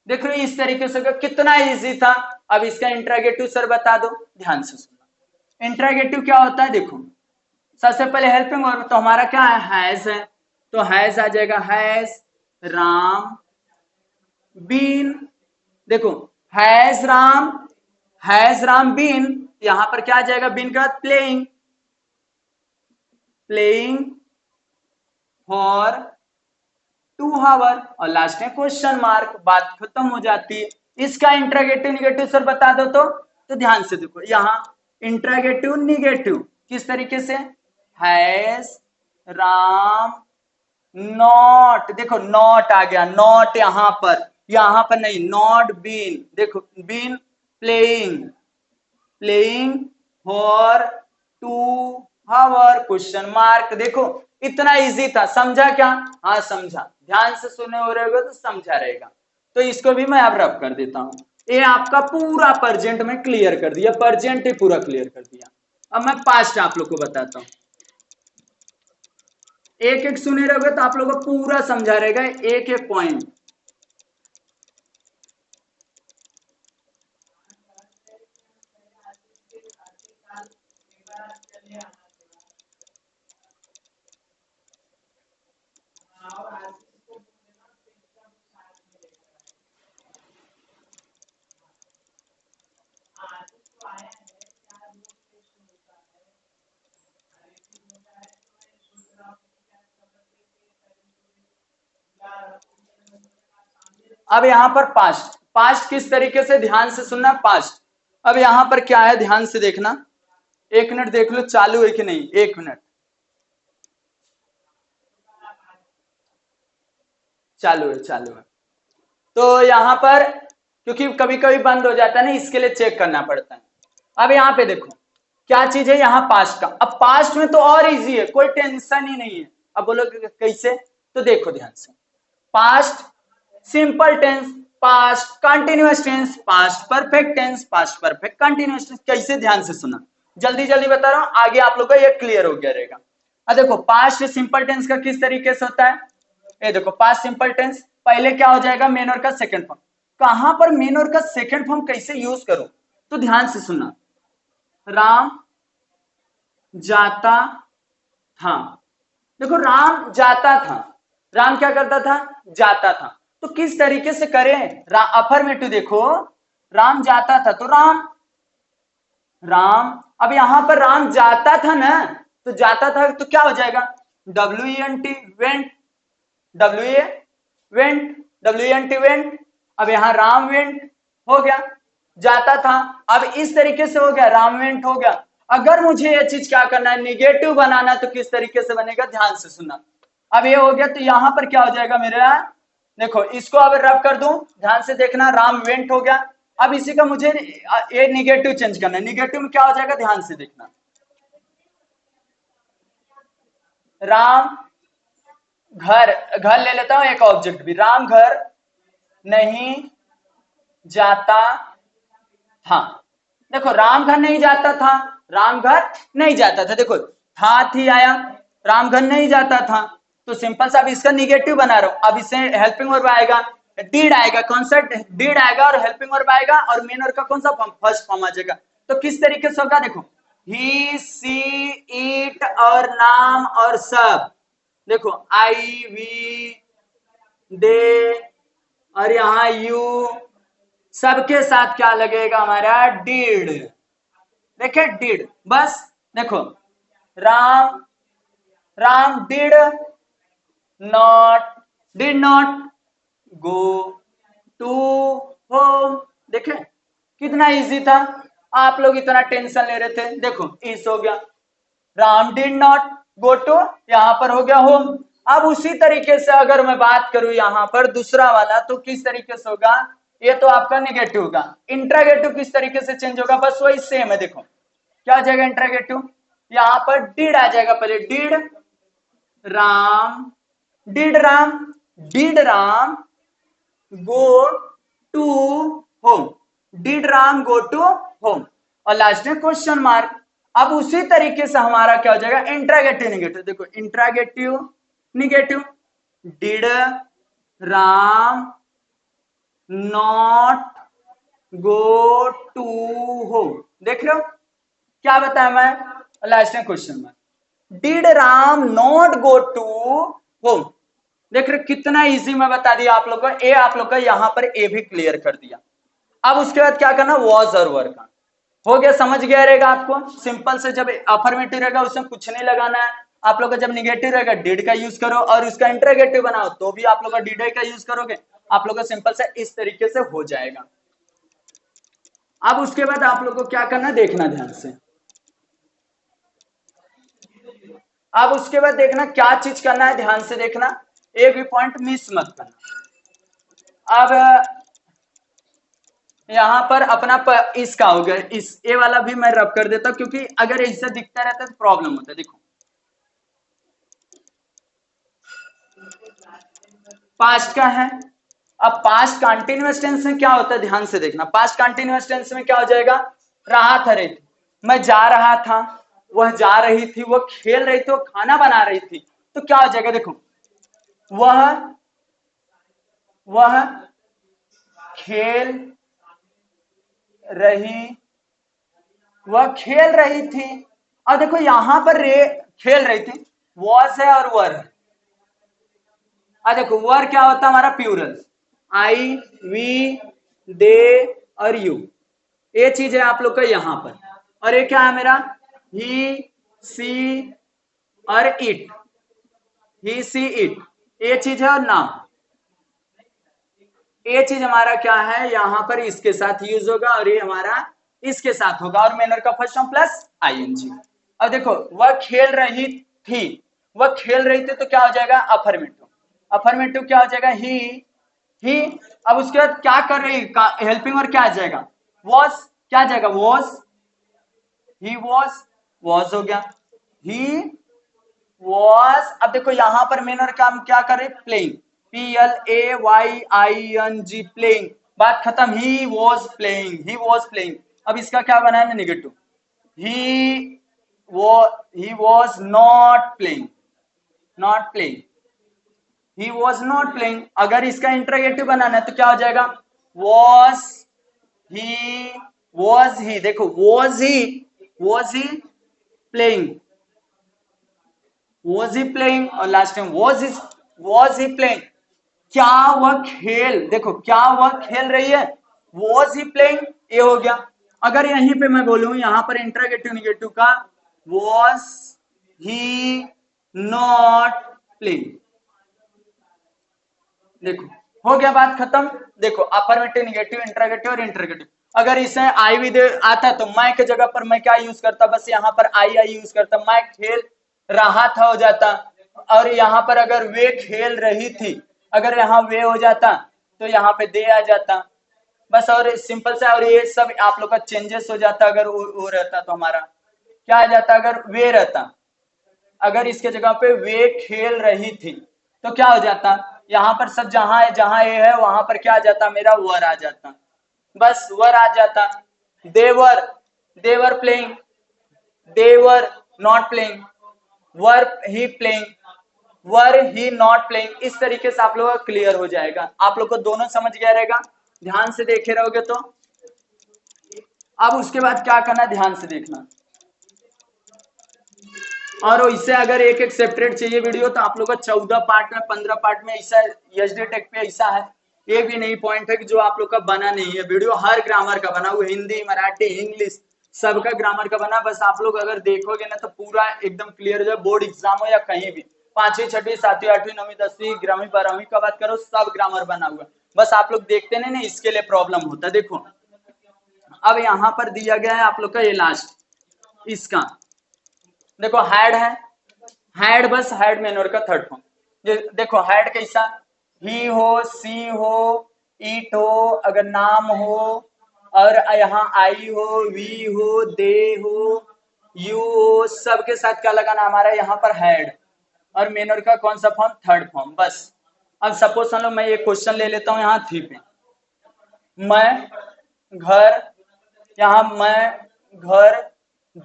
S1: देख रहे हो इस तरीके से कितना इजी था। अब इसका इंट्रागेटिव सर बता दो, ध्यान से सुनना, इंट्रागेटिव क्या होता है, देखो सबसे पहले हेल्पिंग वर्ब तो हमारा क्या हैज है, तो हैज आ जाएगा, हैज राम बीन, देखो हैज राम बीन, यहां पर क्या आ जाएगा, बीन का प्लेइंग फॉर 2 हावर, और लास्ट में क्वेश्चन मार्क, बात खत्म हो जाती है। इसका इंट्रागेटिव निगेटिव सर बता दो तो ध्यान से देखो, यहां इंट्रागेटिव निगेटिव किस तरीके से, हैज राम नॉट, देखो नॉट आ गया, नॉट यहां पर नहीं, नॉट बीन, देखो been playing for 2 hour, question mark. देखो इतना इजी था, समझा क्या, हाँ समझा, ध्यान से सुने हो रहेगा तो समझा रहेगा। तो इसको भी मैं अब रब कर देता हूं, ये आपका पूरा प्रेजेंट में क्लियर कर दिया, प्रेजेंट ही पूरा क्लियर कर दिया। अब मैं पास्ट आप लोग को बताता हूं, एक एक सुने रहोगे तो आप लोग को पूरा समझा रहेगा, एक एक पॉइंट। अब यहां पर पास्ट किस तरीके से, ध्यान से सुनना पास्ट। अब यहां पर क्या है, ध्यान से देखना, 1 मिनट देख लो चालू है कि नहीं, 1 मिनट चालू है। तो यहां पर क्योंकि कभी कभी बंद हो जाता है ना, इसके लिए चेक करना पड़ता है। अब यहां पे देखो क्या चीज है, यहां पास्ट का, अब पास्ट में तो और इजी है, कोई टेंशन ही नहीं है। अब बोलो कैसे, तो देखो ध्यान से, past simple tense, past continuous tense, past perfect tense, past perfect continuous tense, कैसे, ध्यान से सुना, जल्दी जल्दी बता रहा हूं, आगे आप लोग का ये क्लियर हो गया रहेगा। अब देखो पास्ट सिंपल टेंस का किस तरीके से होता है, ये देखो पास्ट सिंपल टेंस पहले क्या हो जाएगा, मेन वर्ब का सेकंड फॉर्म। कहां पर मेन वर्ब का सेकंड फॉर्म कैसे यूज करो, तो ध्यान से सुनना, राम जाता था, देखो राम जाता था, राम क्या करता था, जाता था, तो किस तरीके से करें, अफर्मेटिव, देखो राम जाता था तो राम, अब यहां पर राम जाता था ना, तो जाता था तो क्या हो जाएगा, WENT वेंट, WENT वेंट। अब यहां राम वेंट हो गया, जाता था, अब इस तरीके से हो गया, राम वेंट हो गया। अगर मुझे ये चीज क्या करना है, निगेटिव बनाना, तो किस तरीके से बनेगा, ध्यान से सुनना। अब ये हो गया तो यहां पर क्या हो जाएगा मेरा, देखो इसको अब रब कर दूं, ध्यान से देखना, राम वेंट हो गया। अब इसी का मुझे ये निगेटिव चेंज करना है, निगेटिव में क्या हो जाएगा, ध्यान से देखना, राम घर ले लेता हूं एक ऑब्जेक्ट भी, राम घर नहीं जाता था, देखो राम घर नहीं जाता था, राम घर नहीं जाता था, देखो था थी आया, रामघर नहीं जाता था। तो सिंपल सा अब इसका निगेटिव बना रहा हूं। अब इससे हेल्पिंग वर्ब आएगा, डिड आएगा, कौन सा डिड आएगा और हेल्पिंग वर्ब आएगा और मेन वर्ब का कौन सा फॉर्म, फर्स्ट फॉर्म आ जाएगा। तो किस तरीके से होगा देखो, ही सी इट और नाम और सब, देखो आई वी दे और यहां यू, सबके साथ क्या लगेगा हमारा, डिड। देखे डिड, बस देखो Ram, Ram did not go to home. देखे कितना इजी था, आप लोग इतना टेंशन ले रहे थे, देखो इस हो गया, Ram did not go to, यहां पर हो गया होम। अब उसी तरीके से अगर मैं बात करूं यहां पर दूसरा वाला, तो किस तरीके से होगा, ये तो आपका निगेटिव होगा। इंट्रागेटिव किस तरीके से चेंज होगा, बस वही सेम है। देखो क्या आ जाएगा इंट्रागेटिव, यहां पर डिड आ जाएगा, पहले Ram did Ram did Ram go to home, did Ram go to home, और लास्ट में क्वेश्चन मार्क। अब उसी तरीके से हमारा क्या हो जाएगा, इंट्रागेटिव निगेटिव। देखो interrogative negative, did Ram not go to home, देख रहे हो क्या बताया मैं, लास्ट में question mark, did Ram not go to home. देख रहे कितना इजी मैं बता दिया आप लोग को, ए आप लोग का यहां पर ए भी क्लियर कर दिया। अब उसके बाद क्या करना, वॉज और वर का हो गया, समझ गया रहेगा आपको। सिंपल से जब अफर्मेटिव रहेगा उसमें कुछ नहीं लगाना है, आप लोग का जब निगेटिव रहेगा डिड का यूज करो, और उसका इंटरोगेटिव बनाओ तो भी आप लोग का डिड का यूज करोगे, आप लोग का सिंपल से इस तरीके से हो जाएगा। अब उसके बाद आप लोग को क्या करना, देखना ध्यान से। अब उसके बाद देखना क्या चीज करना है, ध्यान से देखना, एक भी पॉइंट मिस मत करना। अब यहां पर अपना इसका हो गया, इस ए वाला भी मैं रब कर देता हूं, क्योंकि अगर इससे दिखता रहता है तो प्रॉब्लम होता है। देखो पास्ट का है, अब पास्ट कंटिन्यूअस टेंस में क्या होता है, ध्यान से देखना। पास्ट कंटिन्यूअस टेंस में क्या हो जाएगा, रहा था, रही थी, मैं जा रहा था, वह जा रही थी, वो खेल रही थी, वो खाना बना रही थी, तो क्या हो जाएगा, देखो वह खेल रही, वह खेल रही थी। अब देखो यहां पर खेल रही थी, वॉज है और वर है। अब देखो वर क्या होता है हमारा, प्लूरल, आई वी दे और यू, ये चीज है आप लोग का यहां पर। और ये क्या है मेरा, ही सी और इट, ही सी इट, ये चीज है, और नाम, ये चीज हमारा क्या है, यहां पर इसके साथ यूज होगा, और ये हमारा इसके साथ होगा, और मैनर का फर्स्ट फॉर्म प्लस आईएनजी। अब देखो वह खेल रही थी, वह खेल रही थी, तो क्या हो जाएगा, अफर्मेटिव, अफर्मेटिव क्या हो जाएगा, ही। अब उसके बाद क्या कर रही, हेल्पिंग और क्या आ जाएगा, वॉज, क्या आ जाएगा, वॉज, ही वॉज हो गया, ही वॉज। अब देखो यहां पर मेन और काम क्या कर रहे, प्लेइंग, PLAYING, प्लेइंग, बात खत्म, he was playing, he was playing. अब इसका क्या बनाना, negative, he was not playing, not playing, he was not playing. अगर इसका इंटरोगेटिव बनाना है तो क्या हो जाएगा, वॉज ही, देखो was he playing, was he playing, और last time was he playing, क्या वह खेल, देखो क्या वह खेल रही है, was he playing, ये हो गया। अगर यहीं पे मैं बोलूं यहां पर इंटरोगेटिव निगेटिव का, was he not playing, देखो हो गया, बात खत्म। देखो अफर्मेटिव निगेटिव इंटरोगेटिव और इंटरोगेटिव। अगर इसे आई भी दे आता तो मैं के जगह पर मैं क्या यूज करता, बस यहाँ पर आई यूज करता, मैं खेल रहा था हो जाता, और यहाँ पर अगर वे खेल रही थी, अगर यहाँ वे हो जाता तो यहाँ पे दे आ जाता, बस। और सिंपल सा, और ये सब आप लोग का चेंजेस हो जाता, अगर वो रहता तो हमारा क्या आ जाता, अगर वे रहता, अगर इसके जगह पे वे खेल रही थी तो क्या हो जाता, यहाँ पर सब जहां ए है वहां पर क्या आ जाता, मेरा वर आ जाता, बस वर आ जाता। They were playing, they were not playing, were he playing, were he not playing. इस तरीके से आप लोगों का क्लियर हो जाएगा। आप लोग को दोनों समझ गया रहेगा, ध्यान से देखे रहोगे तो। अब उसके बाद क्या करना, ध्यान से देखना। और इससे अगर एक एक सेपरेट चाहिए वीडियो तो आप लोग को 14 पार्ट में 15 पार्ट में ऐसा एचडी टेक पे ऐसा है, एक भी नहीं पॉइंट है कि जो आप लोग का बना नहीं है वीडियो। हर ग्रामर का बना हुआ, हिंदी मराठी इंग्लिश सबका ग्रामर का बना। बस आप लोग अगर देखोगे ना तो पूरा एकदम क्लियर हो जाए, बोर्ड एग्जाम हो या कहीं भी, 5वीं 6वीं 7वीं 8वीं 9वीं 10वीं 11वीं 12वीं का बात करो, सब ग्रामर बना हुआ। बस आप लोग देखते नहीं ना, इसके लिए प्रॉब्लम होता है। देखो अब यहाँ पर दिया गया है आप लोग का ये लास्ट इसका, देखो हैड है, हैड बस हैड मैनर का थर्ड फॉर्म। ये देखो हैड कैसा, ही हो, सी हो, ईट हो, अगर नाम हो, और यहाँ आई हो, वी हो, दे हो, यू हो, सबके साथ क्या लगाना हमारा यहाँ पर हैड, और मैनर का कौन सा फॉर्म, थर्ड फॉर्म। बस अब सपोज मान लो मैं ये क्वेश्चन ले लेता हूँ यहाँ थी पे, मैं घर, यहाँ मैं घर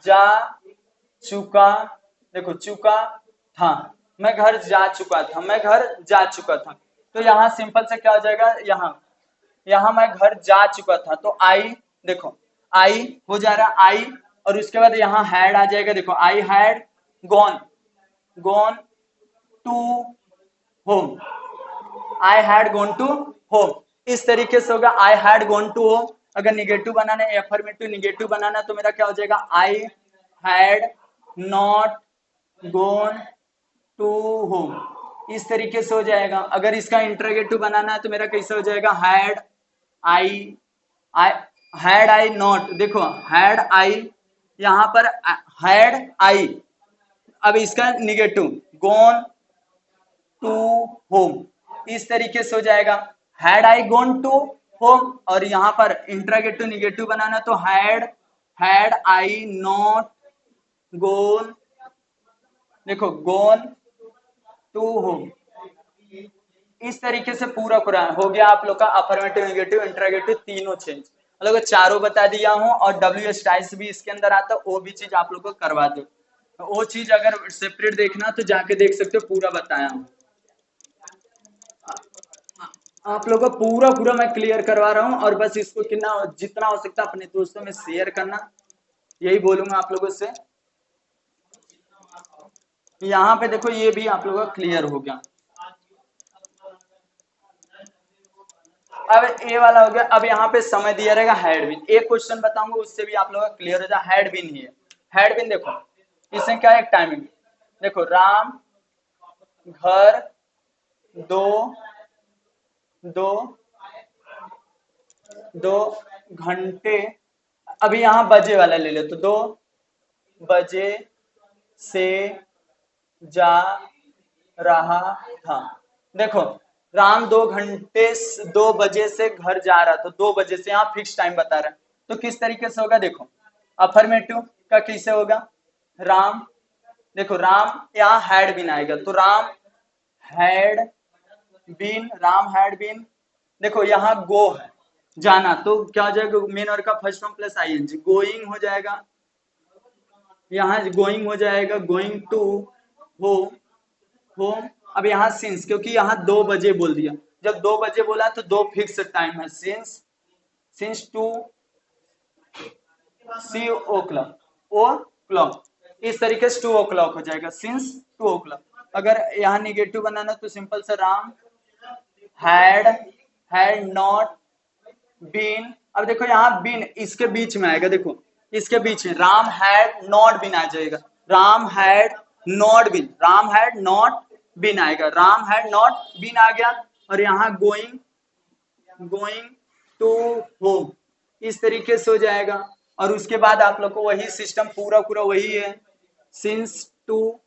S1: जा चुका, देखो चुका था, मैं घर जा चुका था, मैं घर जा चुका था। तो यहाँ सिंपल से क्या हो जाएगा, यहाँ यहाँ मैं घर जा चुका था तो आई, देखो आई हो जा रहा आई, और उसके बाद यहाँ हैड आ जाएगा। देखो I had gone, gone to home, I had gone to home. इस तरीके से होगा I had gone to home. अगर निगेटिव बनाना है, एफर्मेटिव निगेटिव बनाना है तो मेरा क्या हो जाएगा, I had not gone to home. इस तरीके से हो जाएगा। अगर इसका इंटरोगेटिव बनाना है तो मेरा कैसे हो जाएगा, had I, I had I not, देखो हैड आई, यहाँ पर हैड आई, अब इसका निगेटिव गॉन टू होम, इस तरीके से हो जाएगा had I gone to home. और यहाँ पर इंटरोगेटिव निगेटिव बनाना तो हैड आई नॉट गॉन, देखो गॉन टू होम। इस तरीके से पूरा पूरा हो गया आप लोग का अफर्मेटिव निगेटिव इंटरोगेटिव तीनों चेंज, मतलब चारों बता दिया हूं। और डब्ल्यू एस टाइल्स भी इसके अंदर आता है, वो भी चीज आप लोग को करवा दो। वो चीज अगर सेपरेट देखना तो जाके देख सकते हो, पूरा बताया हूं आप लोगों को, पूरा पूरा मैं क्लियर करवा रहा हूं। और बस इसको कितना जितना हो सकता है अपने दोस्तों में शेयर करना, यही बोलूंगा आप लोगों से। यहाँ पे देखो ये भी आप लोगों का क्लियर हो गया। अब ए वाला हो गया। अब यहाँ पे समय दिया रहेगा हैड बिन, एक क्वेश्चन बताऊंगा उससे भी आप लोगों का क्लियर हो जाए। हैड बिन ही है, हैड बिन देखो इसमें क्या है, एक टाइमिंग, देखो राम घर दो दो दो घंटे, अभी यहाँ बजे वाला ले ले तो 2 बजे से जा रहा था। देखो राम 2 घंटे 2 बजे से घर जा रहा था, 2 बजे से यहाँ फिक्स टाइम बता रहा है। तो किस तरीके से होगा, देखो अफर्मेटिव का कैसे होगा, राम, देखो राम यहाँ हैड बीन आएगा तो Ram had been, Ram had been. देखो यहाँ गो है जाना, तो क्या हो जाएगा, मेन वर्ब का first form plus ING, going हो जाएगा, यहाँ गोइंग हो जाएगा, गोइंग टू होम। अब यहाँ सिंस, क्योंकि यहाँ 2 बजे बोल दिया, जब 2 बजे बोला तो 2 फिक्स टाइम है, since to C O clock, O clock, इस तरीके से 2 o'clock हो जाएगा, सिंस 2 o'clock। अगर यहाँ निगेटिव बनाना तो सिंपल से राम हैड नॉट बीन। अब देखो यहाँ बीन इसके बीच में आएगा, देखो इसके बीच में राम हैड नॉट बीन आ जाएगा, Ram had not been, Ram had not been आएगा, राम हैड नॉट बीन आ गया। और यहाँ गोइंग टू होम, इस तरीके से हो जाएगा। और उसके बाद आप लोग को वही सिस्टम पूरा पूरा वही है, सिंस टू,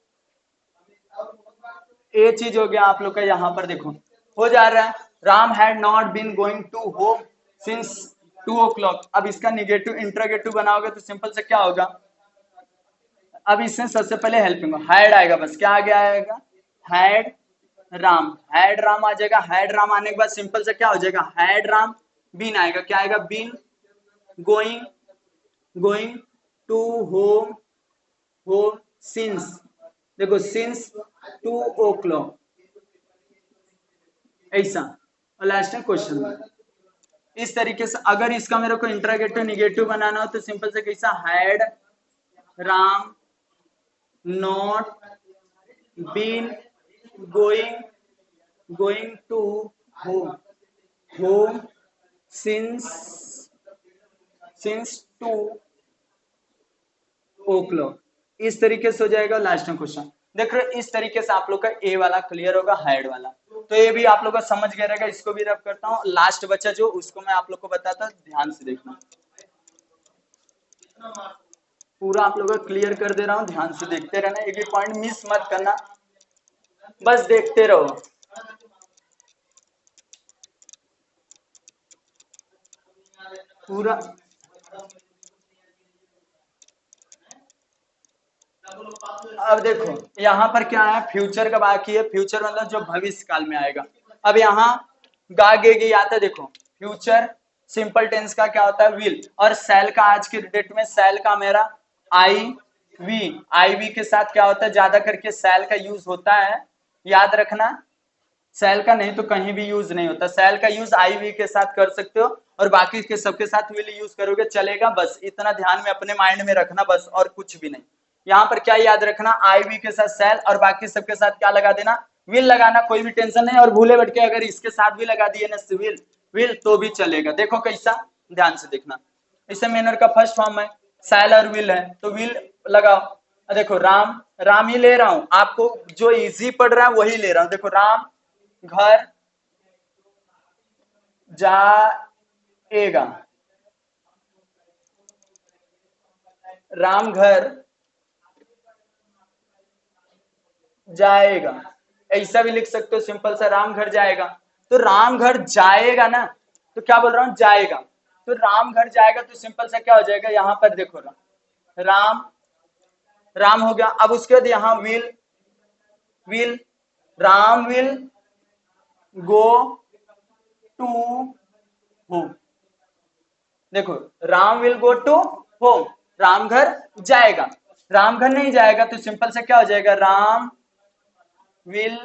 S1: ये चीज हो गया आप लोग का। यहाँ पर देखो हो जा रहा है, Ram had not been going to home since 2 o'clock। अब इसका निगेटिव इंटरोगेटिव बनाओगे तो सिंपल से क्या होगा, अब इसमें सबसे पहले हेल्पिंग हैड आएगा, बस क्या आगे आएगा, हैड राम आ जाएगा। हैड राम आने के बाद सिंपल से क्या हो जाएगा, हैड राम बीन आएगा, क्या आएगा, been going to home since देखो सिंस 2 o'clock ऐसा। और लास्ट में क्वेश्चन इस तरीके से। अगर इसका मेरे को इंटरोगेटिव निगेटिव बनाना हो तो सिंपल से कैसा, had Ram not been going to home since 2 o'clock, इस तरीके से हो जाएगा। लास्ट में क्वेश्चन देख रहे हो, इस तरीके से आप लोग का ए वाला क्लियर होगा, हाइड वाला। तो ये भी आप लोग का समझ गया रहेगा। इसको भी रब करता हूँ। लास्ट बचा जो, उसको मैं आप लोग को बताता हूँ, ध्यान से देखना। पूरा आप लोग का क्लियर कर दे रहा हूँ, ध्यान से देखते रहना, एक भी पॉइंट मिस मत करना, बस देखते रहो। पूरा अब देखो यहाँ पर क्या है, फ्यूचर का बाकी है। फ्यूचर मतलब जो भविष्य काल में आएगा। अब यहाँ गा गे आता है। देखो फ्यूचर सिंपल टेंस का क्या होता है, विल। और सेल का आज की डेट में सेल का मेरा आई वी के साथ क्या होता है, ज्यादा करके सेल का यूज होता है, याद रखना। सेल का नहीं तो कहीं भी यूज नहीं होता। सेल का यूज आई वी के साथ कर सकते हो और बाकी के सबके साथ विल यूज करोगे चलेगा। बस इतना ध्यान में अपने माइंड में रखना, बस और कुछ भी नहीं। यहाँ पर क्या याद रखना, आई वी के साथ सेल और बाकी सबके साथ क्या लगा देना, विल लगाना, कोई भी टेंशन नहीं। और भूले भटके अगर इसके साथ भी लगा दिए ना विल तो भी चलेगा। देखो कैसा, ध्यान से देखना। इसे मैनर का फर्स्ट फॉर्म है, सेल और विल है तो विल लगाओ। देखो राम ही ले रहा हूं, आपको जो इजी पड़ रहा है वही ले रहा हूं। देखो राम घर जाएगा, राम घर जाएगा, ऐसा भी लिख सकते हो सिंपल सा, राम घर जाएगा। तो राम घर जाएगा ना, तो क्या बोल रहा हूं, जाएगा। तो राम घर जाएगा तो सिंपल सा क्या हो जाएगा, यहां पर देखो राम हो गया। अब उसके बाद यहां will Ram will go to home. देखो Ram will go to home, Ram घर जाएगा। राम घर नहीं जाएगा तो सिंपल से क्या हो जाएगा, Ram will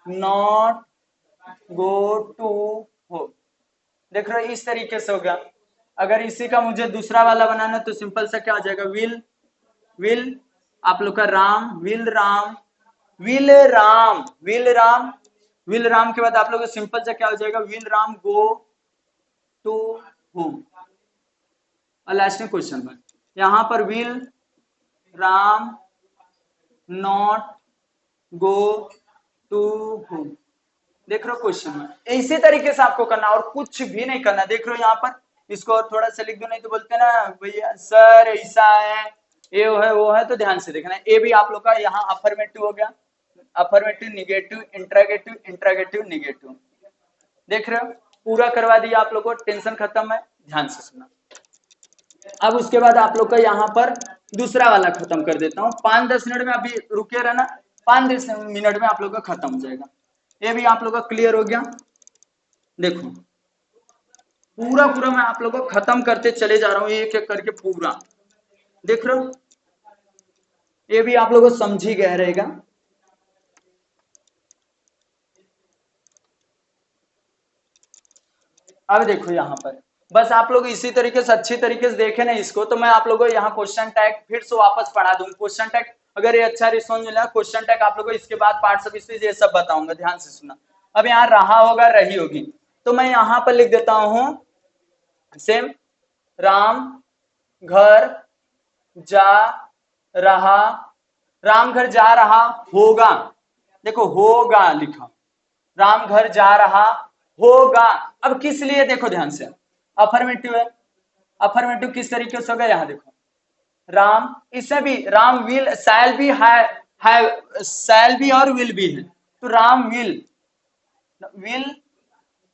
S1: not go to home. देख रहे हो, इस तरीके से हो गया। अगर इसी का मुझे दूसरा वाला बनाना तो सिंपल सा क्या हो जाएगा, विल आप लोग का राम विल राम के बाद आप लोग सिंपल सा क्या हो जाएगा, will Ram go to home. और लास्ट में क्वेश्चन में यहां पर will Ram not go to home. देख रहे हो क्वेश्चन में, इसी तरीके से आपको करना और कुछ भी नहीं करना। देख रहे हो यहाँ पर, इसको और थोड़ा सा लिख दो, नहीं तो बोलते ना भैया सर ऐसा है, ये है वो है, तो ध्यान से देखना। ये भी आप लोग का यहाँ अफर्मेटिव हो गया, affirmative negative interrogative interrogative negative. देख रहे हो, पूरा करवा दिया आप लोग को, टेंशन खत्म है, ध्यान से सुना। अब उसके बाद आप लोग का यहाँ पर दूसरा वाला खत्म कर देता हूँ। 5-10 मिनट में अभी रुके रहना, 5-10 मिनट में आप लोग का खत्म हो जाएगा। ये भी आप लोग का क्लियर हो गया। देखो पूरा पूरा मैं आप लोग को खत्म करते चले जा रहा हूँ, एक एक करके पूरा। देख रहे हो, ये भी आप लोग को समझ ही गया रहेगा। अब देखो यहाँ पर बस आप लोग इसी तरीके से अच्छी तरीके से देखे ना इसको, तो मैं आप लोगों को यहाँ क्वेश्चन टैग फिर से वापस पढ़ा दूंगा। क्वेश्चन टैग अगर ये अच्छा रिस्पॉन्स मिला, क्वेश्चन टैग आप लोगों को इसके बाद पार्ट सब इसलिए ये सब बताऊंगा, ध्यान से सुना। अब यहाँ रहा होगा रही होगी, तो मैं यहाँ पर लिख देता हूं सेम, राम घर जा रहा, राम घर जा रहा होगा। देखो होगा लिखा, राम घर जा रहा होगा। अब किस लिए, देखो ध्यान से, अफर्मेटिव है। अफर्मेटिव किस तरीके से होगा, यहां देखो राम, इससे भी राम विल शैल भी है शैल भी और विल भी है, तो राम विल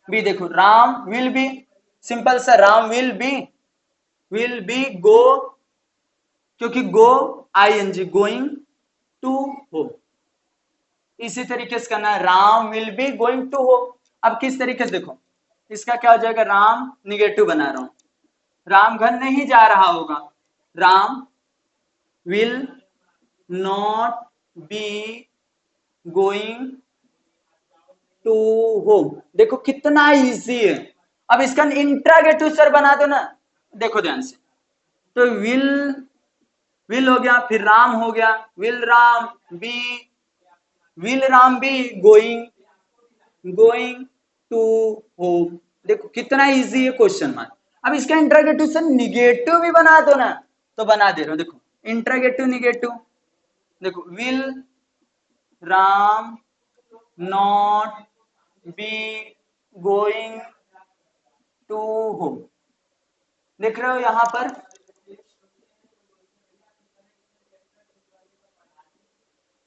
S1: भी, देखो राम विल भी, सिंपल सा राम विल बी गो, क्योंकि गो आईएनजी गोइंग टू हो। इसी तरीके से करना है, Ram will be going to हो। अब किस तरीके से देखो, इसका क्या हो जाएगा, राम निगेटिव बना रहा हूं, राम घर नहीं जा रहा होगा, Ram will not be going to home. देखो कितना इजी है। अब इसका इंट्रागेटिव सर बना दो ना, देखो ध्यान से। तो विल हो गया, फिर राम हो गया, will Ram be going to home. देखो कितना इजी है क्वेश्चन मार्क। अब इसका इंट्रागेटिव सर निगेटिव भी बना दो ना, तो बना दे रहा हूं। देखो इंट्रागेटिव निगेटिव, देखो will Ram not be going to home. देख रहे हो यहां पर,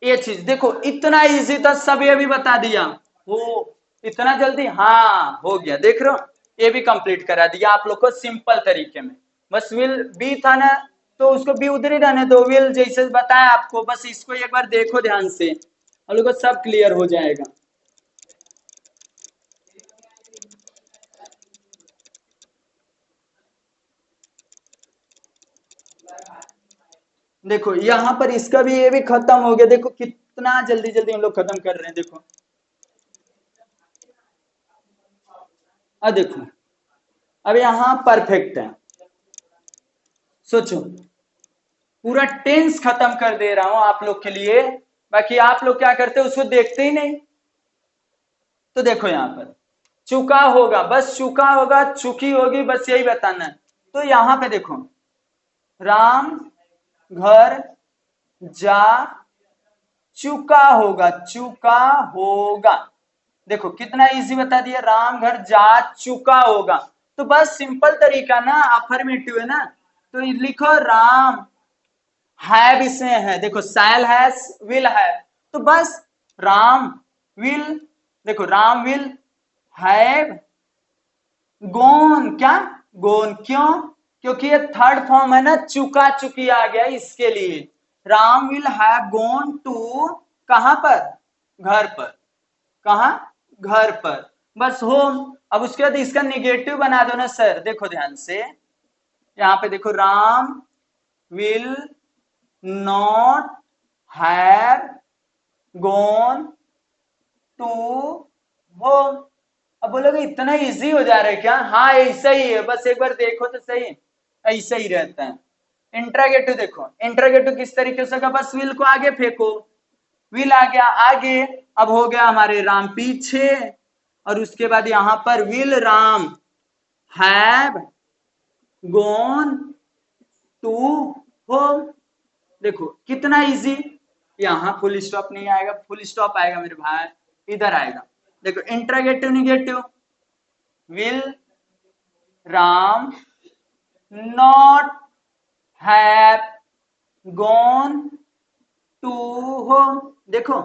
S1: ये चीज देखो इतना इजी था, सब ये भी बता दिया। हो इतना जल्दी, हाँ हो गया। देख रहे हो, ये भी कंप्लीट करा दिया आप लोग को सिंपल तरीके में। बस विल बी था ना, तो उसको बी उधर ही रहने दो। विल जैसे बताया आपको, बस इसको एक बार देखो ध्यान से, हम लोग को सब क्लियर हो जाएगा। देखो यहां पर इसका भी, ये भी खत्म हो गया। देखो कितना जल्दी जल्दी हम लोग खत्म कर रहे हैं। देखो अब देखो, अब यहां परफेक्ट है। सोचो, पूरा टेंस खत्म कर दे रहा हूं आप लोग के लिए। बाकी आप लोग क्या करते हो, उसको देखते ही नहीं। तो देखो यहां पर चुका होगा, बस चुका होगा, चुकी होगी, बस यही बताना है। तो यहां पे देखो, राम घर जा चुका होगा, चुका होगा। देखो कितना इजी बता दिया, राम घर जा चुका होगा। तो बस सिंपल तरीका ना, अफर्मेटिव है ना, तो लिखो राम हैव इसमें है। देखो सैल हैज विल है, तो बस राम विल, देखो राम विल हैव गोन, क्या गोन, क्यों, क्योंकि ये थर्ड फॉर्म है ना, चुका चुकी आ गया इसके लिए। Ram will have gone to, कहां पर, घर पर, कहा, घर पर, बस होम। अब उसके बाद इसका निगेटिव बना दो ना सर। देखो ध्यान से, यहां पे देखो, Ram will not have gone to home. अब बोलोगे इतना इजी हो जा रहा है क्या? हाँ ऐसा ही है, बस एक बार देखो तो सही, ऐसा ही रहता है। इंट्रागेटिव देखो, इंट्रागेटिव किस तरीके से का, बस विल को आगे फेंको, विल आ गया आगे। अब हो गया हमारे राम पीछे, और उसके बाद यहां पर will Ram have gone to home. देखो कितना इजी। यहां फुल स्टॉप नहीं आएगा, फुल स्टॉप आएगा मेरे भाई, इधर आएगा। देखो interrogative negative, will Ram not have gone to home. देखो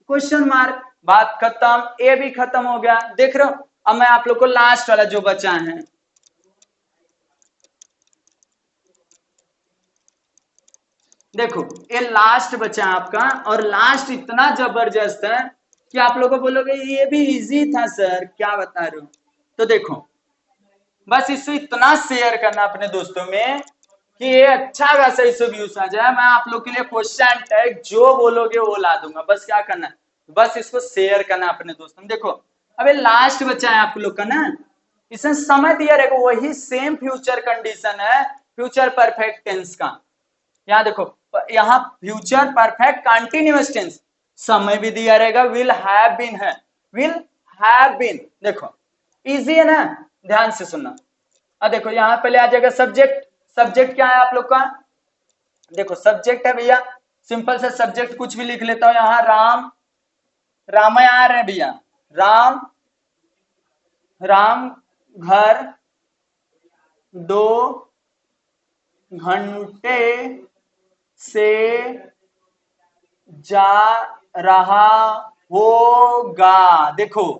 S1: क्वेश्चन मार्क, बात खत्म, ए भी खत्म हो गया। देख रहे हो, अब मैं आप लोग को लास्ट वाला जो बचा है, देखो ये लास्ट बचा आपका, और लास्ट इतना जबरदस्त है कि आप लोगों को बोलोगे ये भी इजी था सर, क्या बता रहे हो। तो देखो बस इससे इतना शेयर करना अपने दोस्तों में कि ये अच्छा खासा इससे व्यूज आ जाए। मैं आप लोग के लिए क्वेश्चन टैग जो बोलोगे वो ला दूंगा, बस क्या करना है, बस इसको शेयर करना अपने दोस्तों में। देखो अबे लास्ट बचा है आप लोग का ना, इसमें समय दिया रहेगा, वही सेम फ्यूचर कंडीशन है, फ्यूचर परफेक्ट टेंस का। यहाँ देखो, यहाँ फ्यूचर परफेक्ट कंटिन्यूअस टेंस, समय भी दिया रहेगा, विल हैव बीन है, विल हैव बीन। देखो इजी है ना, ध्यान से सुनना। अब देखो यहाँ पहले आ जाएगा सब्जेक्ट। सब्जेक्ट क्या है आप लोग का, देखो सब्जेक्ट है भैया, सिंपल से सब्जेक्ट कुछ भी लिख लेता हूं यहाँ, राम, रामायण आ रहे हैं भैया, राम, राम घर 2 घंटे से जा रहा होगा। देखो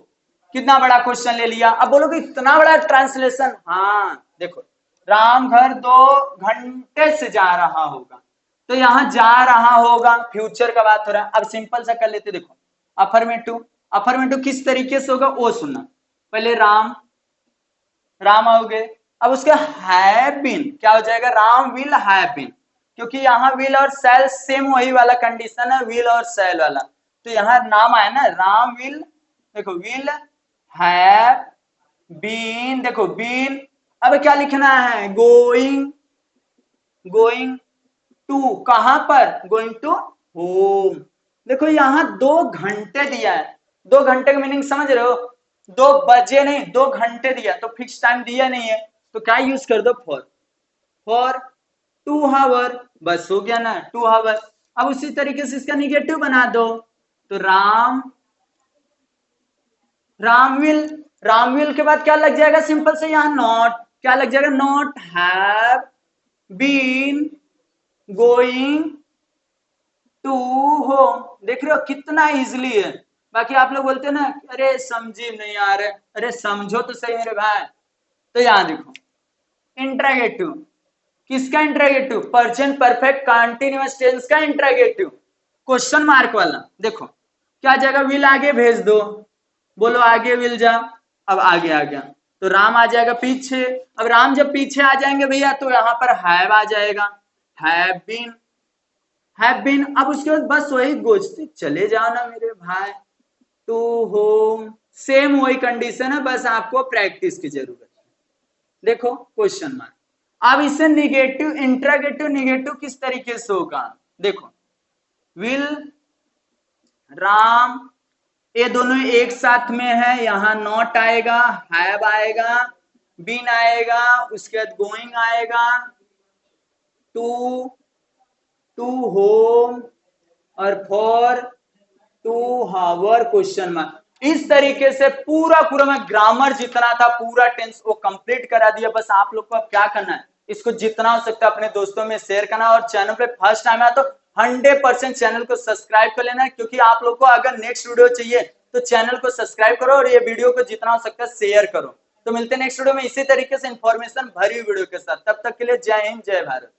S1: कितना बड़ा क्वेश्चन ले लिया। अब बोलोगे इतना बड़ा ट्रांसलेशन, हाँ देखो, राम घर 2 घंटे से जा रहा होगा, तो यहां जा रहा होगा, फ्यूचर का बात हो रहा है। अब सिंपल सा कर लेते, देखो अफर्मेटिव, अफर्मेटिव किस तरीके से होगा वो सुनना। पहले राम, राम आओगे, अब उसका हैव बीन क्या हो जाएगा, राम विल हैव बीन। क्योंकि यहाँ विल और शैल सेम वही वाला कंडीशन है, विल और शैल वाला। तो यहाँ नाम आया ना, राम विल, देखो विल हैव बीन, देखो बीन, अब क्या लिखना है, गोइंग, गोइंग टू, कहां पर, गोइंग टू होम। देखो यहाँ 2 घंटे दिया है, 2 घंटे का मीनिंग समझ रहे हो, 2 बजे नहीं, 2 घंटे दिया, तो फिक्स टाइम दिया नहीं है, तो क्या यूज कर दो, फॉर 2 आवर, बस हो गया ना 2 आवर। अब उसी तरीके से इसका निगेटिव बना दो, तो राम विल के बाद क्या लग जाएगा, सिंपल से यहाँ नॉट, क्या लग जाएगा, not have been going to home. देख रहे हो कितना इजिली है। बाकी आप लोग बोलते हैं ना, अरे समझी नहीं आ रहे, अरे समझो तो सही मेरे भाई। तो यहां देखो इंट्रोगेटिव, किसका interrogative, present perfect continuous tense का इंट्रोगेटिव, क्वेश्चन मार्क वाला। देखो क्या जगह, विल आगे भेज दो, बोलो आगे विल जा, अब आगे आ गया, तो राम आ जाएगा पीछे। अब राम जब पीछे आ जाएंगे भैया, तो यहाँ पर हैव आ जाएगा, हैव बीन, हैव बीन। अब उसके बाद बस वही गोचते चले जाओ ना मेरे भाई, टू होम, सेम वही कंडीशन है, बस आपको प्रैक्टिस की जरूरत है। देखो क्वेश्चन मार्क। अब इसे निगेटिव, इंट्रोगेटिव निगेटिव किस तरीके से होगा, देखो विल, राम, ये दोनों एक साथ में है, यहां नॉट आएगा, हैव आएगा, बीन आएगा, उसके बाद गोइंग आएगा, टू, टू होम, और फॉर 2 आवर, क्वेश्चन मार्क। इस तरीके से पूरा पूरा मैं ग्रामर जितना था पूरा टेंस वो कंप्लीट करा दिया। बस आप लोग को अब क्या करना है, इसको जितना हो सकता है अपने दोस्तों में शेयर करना, और चैनल पे फर्स्ट टाइम आया तो 100% चैनल को सब्सक्राइब कर लेना है, क्योंकि आप लोग को अगर नेक्स्ट वीडियो चाहिए तो चैनल को सब्सक्राइब करो और ये वीडियो को जितना हो सकता है शेयर करो। तो मिलते हैं नेक्स्ट वीडियो में इसी तरीके से इंफॉर्मेशन भरी वीडियो के साथ, तब तक के लिए जय हिंद जय भारत।